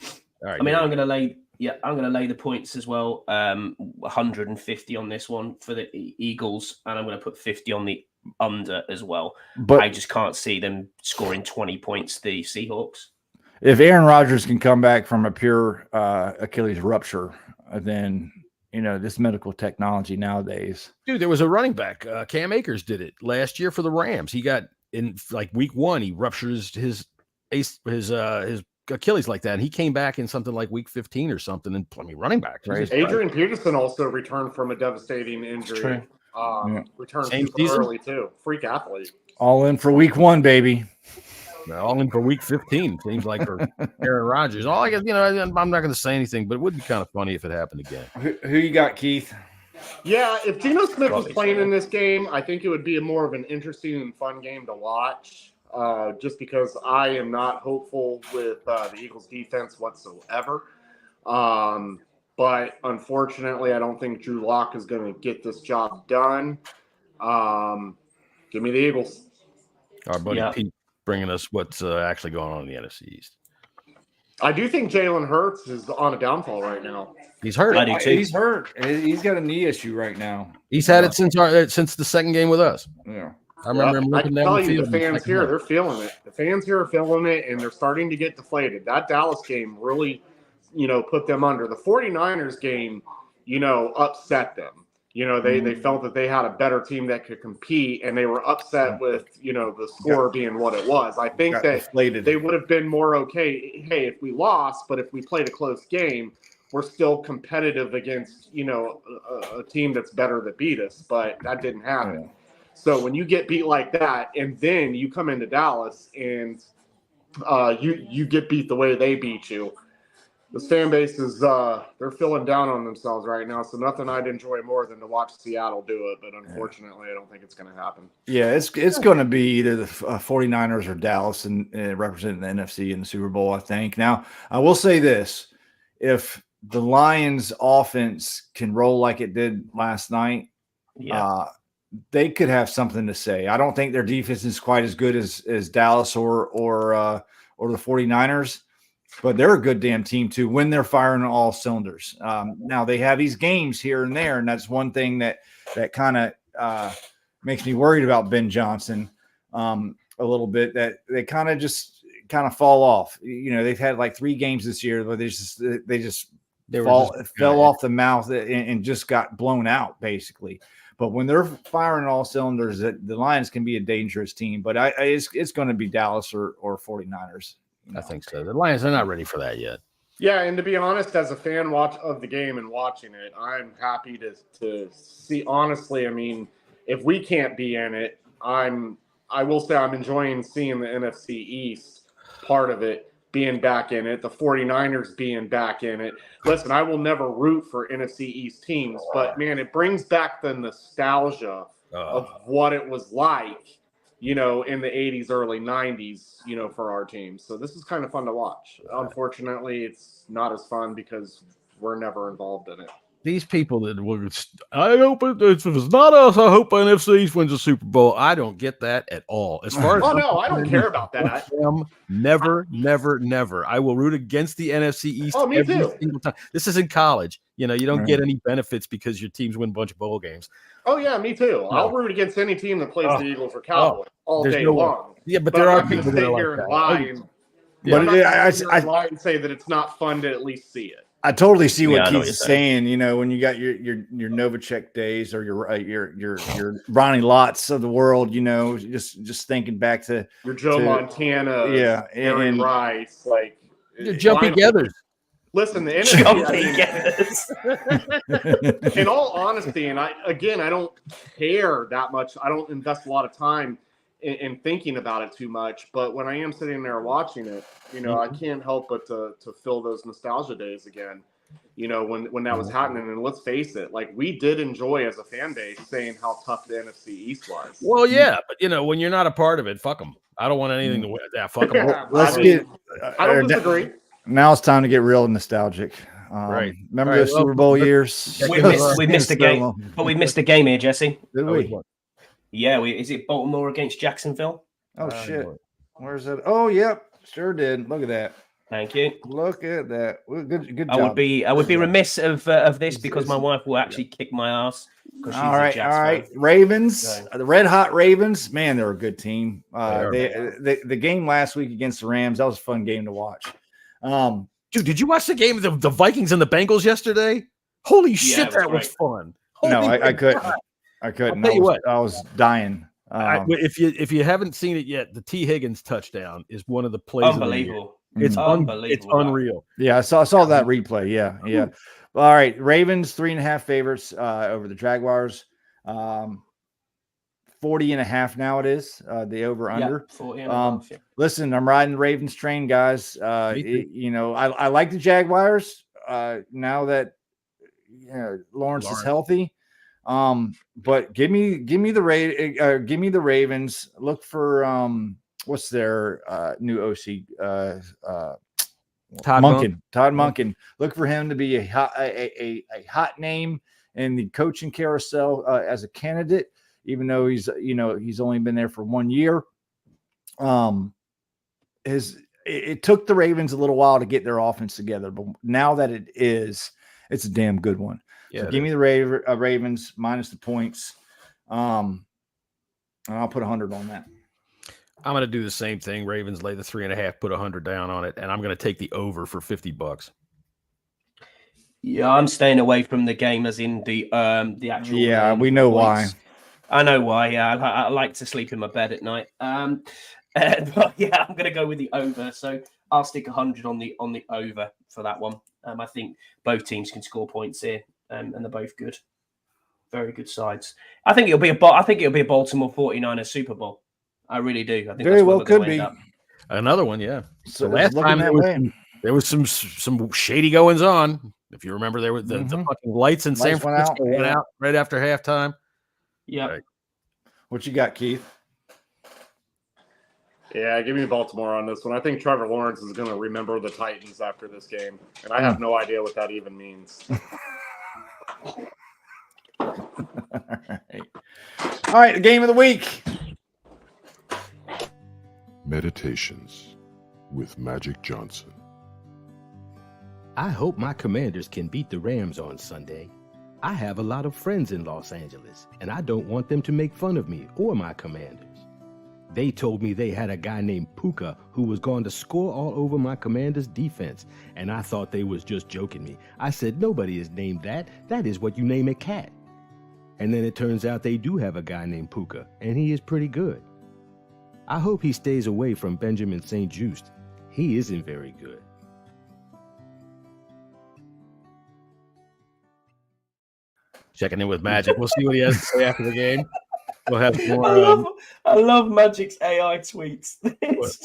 All right. I mean, I'm going to lay Yeah, I'm going to lay the points as well. 150 on this one for the Eagles, and I'm going to put 50 on the under as well. But I just can't see them scoring 20 points, the Seahawks. If Aaron Rodgers can come back from a pure Achilles rupture, then this medical technology nowadays. Dude, there was a running back. Cam Akers did it last year for the Rams. He got in like week 1, he ruptured his Achilles like that, and he came back in something like week 15 or something. And running back, right? Adrian Peterson also returned from a devastating injury. Returned super early too. Freak athlete. All in for week 1, baby. All in for week 15. Seems like for Aaron Rodgers. All I guess, I'm not going to say anything, but it would be kind of funny if it happened again. Who you got, Keith? Yeah, if Geno Smith was playing in this game, I think it would be more of an interesting and fun game to watch. Just because I am not hopeful with the Eagles defense whatsoever. But unfortunately, I don't think Drew Lock is going to get this job done. Give me the Eagles. Our buddy Pete bringing us what's actually going on in the NFC East. I do think Jalen Hurts is on a downfall right now. He's hurt. He's hurt. He's got a knee issue right now. He's had it since the second game with us. Yeah. I remember him looking down the field. The fans here, they're feeling it. The fans here are feeling it, and they're starting to get deflated. That Dallas game really, put them under. The 49ers game, upset them. They felt that they had a better team that could compete, and they were upset with, the score being what it was. I think that deflated. They would have been more okay. Hey, if we lost, but if we played a close game, we're still competitive against, a team that's better that beat us. But that didn't happen. Yeah. So when you get beat like that, and then you come into Dallas and you get beat the way they beat you, the fan base is they're feeling down on themselves right now. So nothing I'd enjoy more than to watch Seattle do it. But unfortunately, I don't think it's going to happen. Yeah, it's going to be either the 49ers or Dallas and representing the NFC in the Super Bowl, I think. Now, I will say this. If the Lions offense can roll like it did last night, they could have something to say. I don't think their defense is quite as good as Dallas or the 49ers, but they're a good damn team too when they're firing on all cylinders. Now they have these games here and there, and that's one thing that kind of makes me worried about Ben Johnson a little bit, that they kind of fall off. They've had like 3 games this year where they fell off the mouth and just got blown out basically. But when they're firing all cylinders, the Lions can be a dangerous team. But it's going to be Dallas or 49ers. I think so. The Lions are not ready for that yet. Yeah, and to be honest, as a fan of the game and watching it, I'm happy to see. Honestly, I mean, if we can't be in it, I will say I'm enjoying seeing the NFC East part of it being back in it, the 49ers being back in it. Listen, I will never root for NFC East teams, but man, it brings back the nostalgia of what it was like, in the 80s, early 90s, for our team. So this is kind of fun to watch. Unfortunately, it's not as fun because we're never involved in it. These people that were, I hope if it's not us, I hope NFC East wins the Super Bowl. I don't get that at all. As far as I don't care about that. Never. I will root against the NFC East every single time. This is in college. You don't get any benefits because your teams win a bunch of bowl games. Oh yeah, me too. No. I'll root against any team that plays the Eagles or Cowboys all day long. Yeah, but there are people that are like that. I lie and say that it's not fun to at least see it. I totally see what Keith's saying. When you got your Novacek days or your Ronnie Lotts of the world, just thinking back to your Joe Montana, Aaron Rice, like your Jumpy Gathers. Listen, the NFC, in all honesty, and I don't care that much. I don't invest a lot of time in thinking about it too much. But when I am sitting there watching it, I can't help but to feel those nostalgia days again. When that was happening. And let's face it, like we did enjoy as a fan base saying how tough the NFC East was. Well, yeah, but when you're not a part of it, fuck them. I don't want anything to win. Yeah, fuck them. I don't disagree. Now it's time to get real nostalgic. Right. Remember the Super Bowl years? We missed a game, but we missed a game here, Jesse. Did we? Yeah. Is it Baltimore against Jacksonville? Oh shit! Where's that? Oh, yep, sure did. Look at that. Thank you. Look at that. Well, good job. I would be remiss of this because my wife will actually kick my ass. All right. Ravens, the Red Hot Ravens. Man, they're a good team. The game last week against the Rams, that was a fun game to watch. Dude, did you watch the game of the Vikings and the Bengals yesterday? Holy shit, that was fun. I couldn't. I couldn't. I was dying. If you haven't seen it yet, the T. Higgins touchdown is one of the plays. Unbelievable. It's unbelievable. It's unreal. Yeah, I saw that replay. Yeah. All right, Ravens 3.5 favorites over the Jaguars. 40.5 now it is. The over under. 40.5. Listen, I'm riding the Ravens train, guys. I like the Jaguars now that Lawrence is healthy. But give me the Ravens. Look for what's their new OC? Todd Monken. Look for him to be a hot name in the coaching carousel as a candidate, even though he's only been there for 1 year. It took the Ravens a little while to get their offense together, but now that it's a damn good one. Yeah, so give me the Ravens minus the points. And I'll put 100 on that. I'm going to do the same thing. Ravens lay the 3.5, put 100 down on it, and I'm going to take the over for $50. Yeah, I'm staying away from the game, as in the actual. Yeah, we know points. why. I know why. Yeah, I like to sleep in my bed at night. But yeah, I'm going to go with the over. So I'll stick 100 on the over for that one. I think both teams can score points here, and they're both good, very good sides. I think it'll be a Baltimore 49ers Super Bowl. I really do. I think very well could be another one. Yeah. So last time there was some shady goings on. If you remember, there was the fucking lights in San Francisco went out right after halftime. Yeah. Right. What you got, Keith? Yeah, give me Baltimore on this one. I think Trevor Lawrence is going to remember the Titans after this game, and I have no idea what that even means. All right, the game of the week. Meditations with Magic Johnson. I hope my Commanders can beat the Rams on Sunday. I have a lot of friends in Los Angeles, and I don't want them to make fun of me or my Commanders. They told me they had a guy named Puka who was going to score all over my Commanders' defense, and I thought they was just joking me. I said, nobody is named that. That is what you name a cat. And then it turns out they do have a guy named Puka, and he is pretty good. I hope he stays away from Benjamin St. Just. He isn't very good. Checking in with Magic. We'll see what he has to say after the game. We'll have more. I love Magic's AI tweets.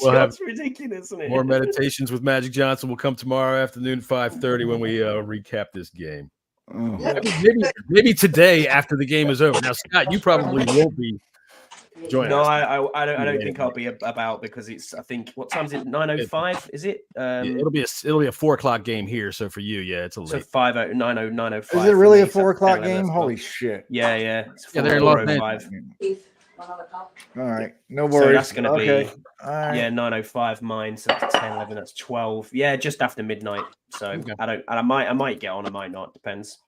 We'll have ridiculous, isn't it? More meditations with Magic Johnson will come tomorrow afternoon, 5:30, when we recap this game. Maybe today after the game is over. Now, Scott, you probably won't be joining us. I don't think I'll be about, because it's, I think, what time is it? 9:05, is it? It'll be a 4:00 game here. So for you, yeah, it's a late. So 9:05. Is it really a 4:00 game? Holy shit! Yeah. They're in Los Angeles. All right, no worries. So that's going to be right. 9:05 mine. So that's 10, 11. That's 12. Yeah, just after midnight. So okay. I might get on. I might not. Depends.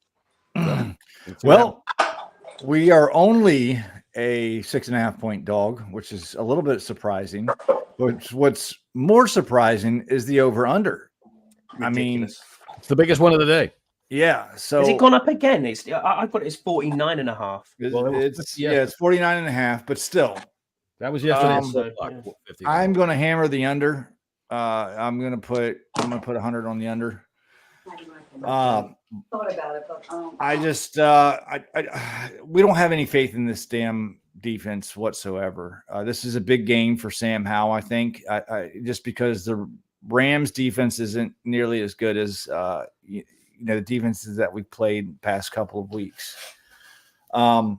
Well, we are only a 6.5 point dog, which is a little bit surprising. But what's more surprising is the over under. I mean, it's the biggest one of the day. Yeah. So has it gone up again? I've got it as 49.5. It's 49.5, but still. That was yesterday. I'm going to hammer the under. I'm going to put 100 on the under. Thought about it, but I just we don't have any faith in this damn defense whatsoever. This is a big game for Sam Howell, I think. Just because the Rams defense isn't nearly as good as the defenses that we've played the past couple of weeks. I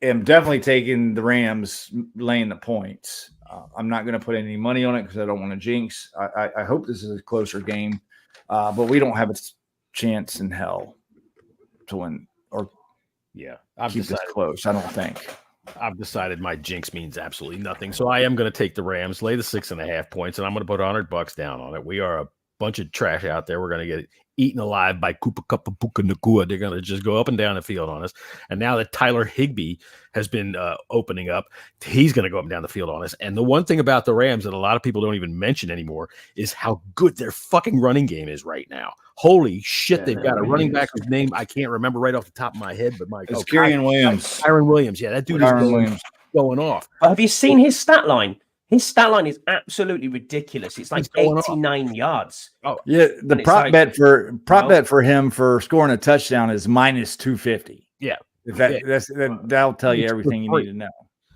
am definitely taking the Rams laying the points. I'm not going to put any money on it because I don't want to jinx. I hope this is a closer game, but we don't have a chance in hell to win or keep this close. I don't think. I've decided my jinx means absolutely nothing. So I am going to take the Rams, lay the 6.5 points, and I'm going to put $100 down on it. We are a bunch of trash out there. We're going to get eaten alive by Cooper Kupp and Puka Nacua. They're going to just go up and down the field on us. And now that Tyler Higbee has been opening up, he's going to go up and down the field on us. And the one thing about the Rams that a lot of people don't even mention anymore is how good their fucking running game is right now. Holy shit, they've got a running back whose name I can't remember right off the top of my head, but it's Kyren Williams. Kyren Williams. Yeah, that dude is going off. Have you seen his stat line? His stat line is absolutely ridiculous. It's like 89 yards. Oh, yeah. The prop bet for him for scoring a touchdown is minus 250. Yeah. That'll tell you everything you need to know.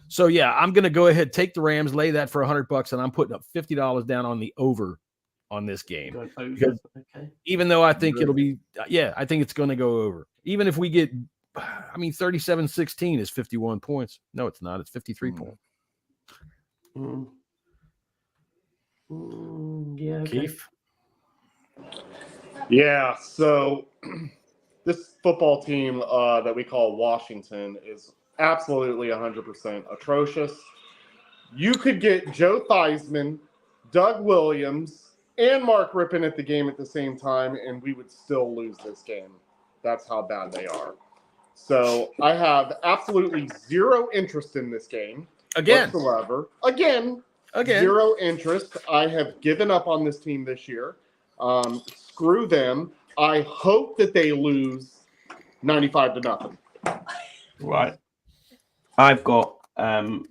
So yeah, I'm gonna go ahead, take the Rams, lay that for $100, and I'm putting up $50 down on the over on this game. Because even though I think it'll be, I think it's gonna go over. Even if we get 37-16 is 51 points. No, it's not. It's 53 points. Yeah, okay. Keith. Yeah, so this football team that we call Washington is absolutely 100% atrocious. You could get Joe Theismann, Doug Williams, and Mark Rippon at the game at the same time, and we would still lose this game. That's how bad they are. So I have absolutely zero interest in this game. Whatsoever. Again. Zero interest. I have given up on this team this year. Screw them. I hope that they lose 95-0. Right. I've got. I'm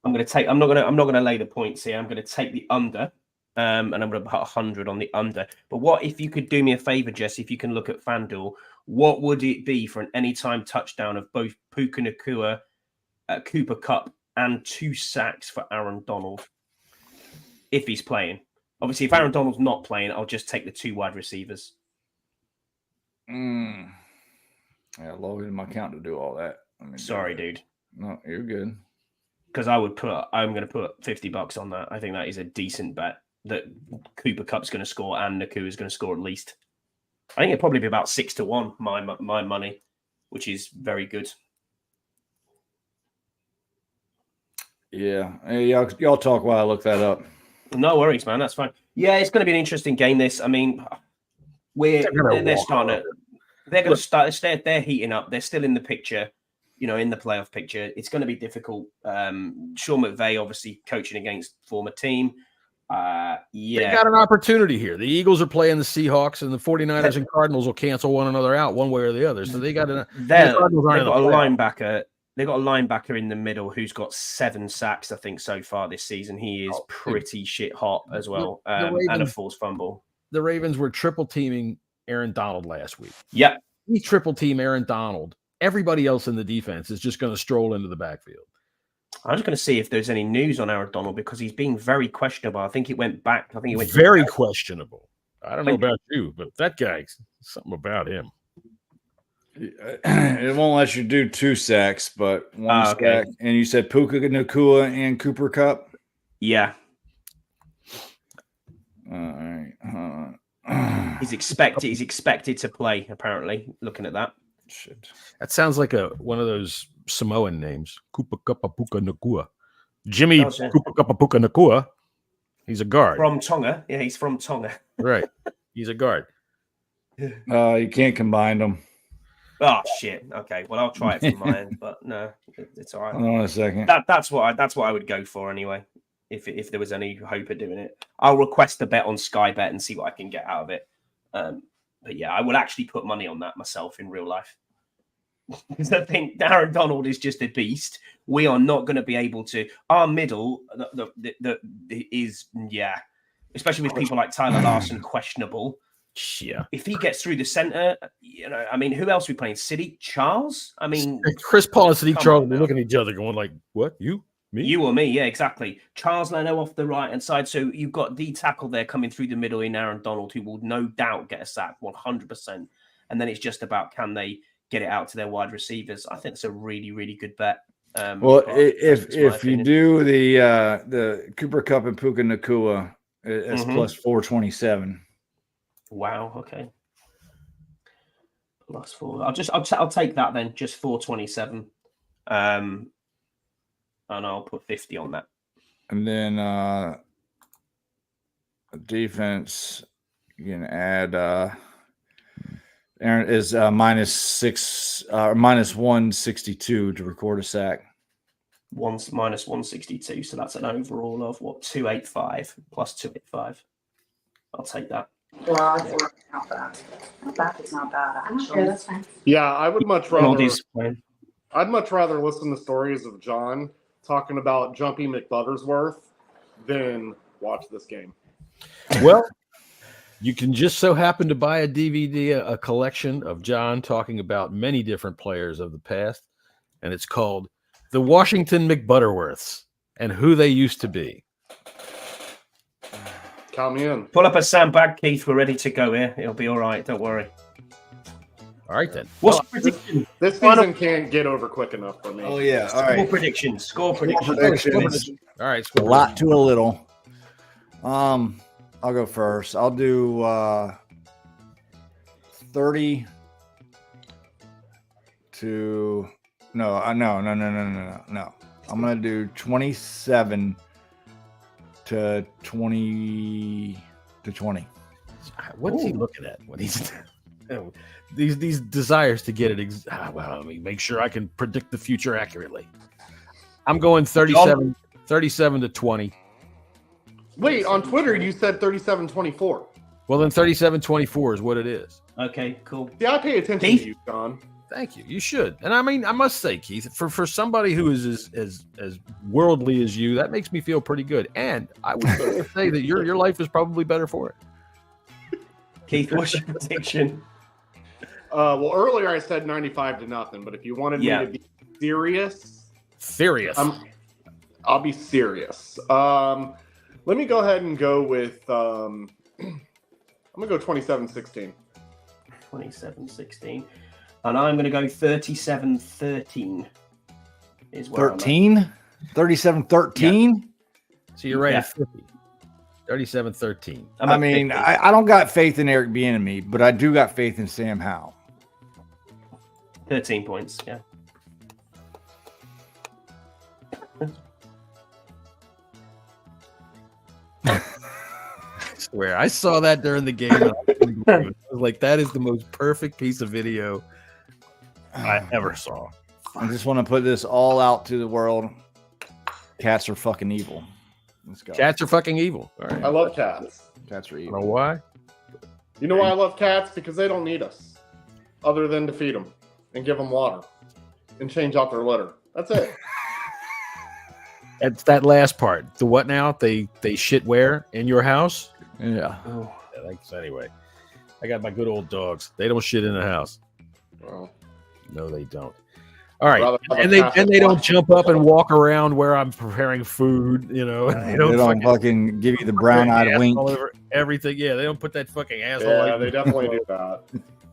going to take. I'm not going to lay the points here. I'm going to take the under. And I'm going to put 100 on the under. But what if you could do me a favor, Jesse? If you can look at FanDuel, what would it be for an anytime touchdown of both Puka Nacua, Cooper Kupp, and 2 sacks for Aaron Donald if he's playing? Obviously, if Aaron Donald's not playing, I'll just take the 2 wide receivers. Yeah, logged in my account to do all that. Sorry, dude. No, you're good. Because I'm going to put $50 on that. I think that is a decent bet that Cooper Kupp's going to score and Nacua is going to score at least. I think it'd probably be about 6-1 my money, which is very good. Yeah. Hey, y'all talk while I look that up. No worries, man. That's fine. Yeah, it's going to be an interesting game. This, I mean, they're heating up. They're still in the picture, in the playoff picture. It's going to be difficult. Sean McVay, obviously coaching against former team. They got an opportunity here. The Eagles are playing the Seahawks, and the 49ers and Cardinals will cancel one another out one way or the other. So they got a linebacker. They got a linebacker in the middle who's got 7 sacks, I think, so far this season. He is pretty shit hot as well, and a forced fumble. The Ravens were triple teaming Aaron Donald last week. Yeah, he triple team Aaron Donald. Everybody else in the defense is just going to stroll into the backfield. I'm just going to see if there's any news on Aaron Donald because he's being very questionable. I think it went back. I think it went very questionable. I don't know about you, but that guy, something about him. It won't let you do 2 sacks, but 1 sack. And you said Puka Nacua and Cooper Kupp? Yeah. All right. He's expected to play, apparently, looking at that. Shit. That sounds like one of those Samoan names. Cooper Kupp Puka Nacua. Jimmy Cooper Kupp Puka Nacua. He's a guard. From Tonga. Yeah, he's from Tonga. Right. He's a guard. You can't combine them. Oh shit. Okay. Well, I'll try it from my end, but no, it's all right. Hold on a second. That's what I would go for anyway. If there was any hope of doing it, I'll request a bet on Sky Bet and see what I can get out of it. But yeah, I would actually put money on that myself in real life. Because I think Aaron Donald is just a beast. We are not going to be able to. Our middle is especially with people like Tyler Larson, questionable. Yeah. If he gets through the center, I mean, who else are we playing? City Charles? I mean, Chris Paul and City Charles are looking at each other going like, what? You? Me? You or me? Yeah, exactly. Charles Leno off the right-hand side. So you've got the tackle there coming through the middle in Aaron Donald, who will no doubt get a sack 100%. And then it's just about can they get it out to their wide receivers. I think it's a really, really good bet. Well, if you do the Cooper Kupp and Puka Nacua, it's plus 427. Wow. Okay. Plus 4. I'll take that then. Just 427. And I'll put 50 on that. And then defense, you can add Aaron is minus 162 to record a sack. Minus 162, so that's an overall of what, 285 plus 285. I'll take that. Well, that's not bad. Not bad. It's not bad, actually. Yeah, that's fine. Yeah, I would much rather. I'd much rather listen to stories of John talking about Jumpy McButtersworth than watch this game. Well, you can just so happen to buy a DVD, a collection of John talking about many different players of the past, and it's called The Washington McButterworths and Who They Used to Be. Count me in. Pull up a sandbag, Keith. We're ready to go here. It'll be all right. Don't worry. All right, then. What's the prediction? This season can't get over quick enough for me. Oh, yeah. All right. Score predictions. All right. A lot to a little. I'll go first. I'll do 30 to no. I'm gonna do 27 to 20 to 20. What's he looking at when he's these desires to get it? Well, let me make sure I can predict the future accurately. I'm going 37 to 20. Wait, on Twitter you said 37-24. Well, then 37-24 is what it is. Okay, cool. Yeah, I pay attention Keith? to you, John. Thank you. You should. And I mean, I must say, Keith, for somebody who is as worldly as you, that makes me feel pretty good. And I would say that your life is probably better for it. Keith, what's your prediction? Well, earlier I said 95-0, but if you wanted me to be serious, I'll be serious. Let me go ahead and go with I'm gonna go 27-16. 27-16. And I'm going to go 37-13. Is where 13? 37-13? Yeah. So you're right at 50. 37-13. I mean, I don't got faith in Eric Bieniemy, but I do got faith in Sam Howell. 13 points, yeah. I swear, I saw that during the game. I was like, that is the most perfect piece of video I ever saw. I just want to put this all out to the world. Cats are fucking evil. Let's go. Cats are fucking evil. All right. I love cats. Cats are I evil. don't know why. You know why I love cats? Because they don't need us, other than to feed them and give them water and change out their litter. That's it. It's that last part. The what now? They shit where? In your house? Yeah. Oh. Anyway, I got my good old dogs. They don't shit in the house. Well, no, they don't. All right, and they don't jump up and walk around where I'm preparing food. You know, they don't fucking give you the brown-eyed wink all over everything. Yeah, they don't put that fucking asshole. Yeah, they definitely do that.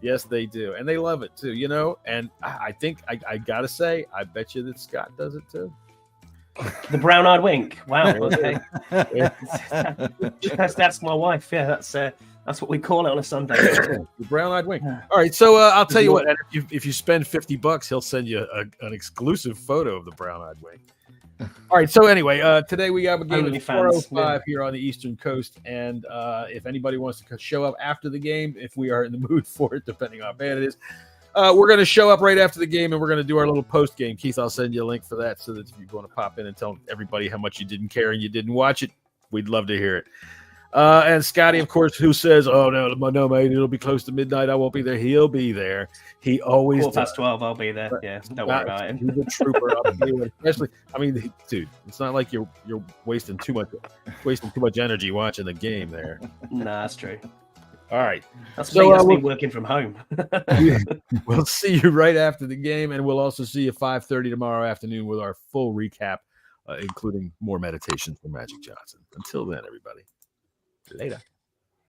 Yes, they do, and they love it too. You know, and I think I gotta say, I bet you that Scott does it too. The brown-eyed wink. Wow. Okay. That's my wife. Yeah, that's what we call it on a Sunday. The brown-eyed wink. All right, so I'll tell you what. If you spend $50, he'll send you an exclusive photo of the brown-eyed wink. All right. So anyway, today we have a game at 4:05 here on the Eastern Coast, and if anybody wants to show up after the game, if we are in the mood for it, depending on how bad it is. We're going to show up right after the game, and we're going to do our little post game. Keith, I'll send you a link for that so that if you want to pop in and tell everybody how much you didn't care and you didn't watch it, we'd love to hear it. And Scotty, of course, who says, "Oh no, mate, it'll be close to midnight. I won't be there." He'll be there. He always 12. I'll be there. Yeah, don't worry about it. He's a trooper. Especially, I mean, dude, it's not like you're wasting too much energy watching the game there. Nah, that's true. All right. That's me working from home. We'll see you right after the game, and we'll also see you 5:30 tomorrow afternoon with our full recap, including more meditations from Magic Johnson. Until then, everybody. Later.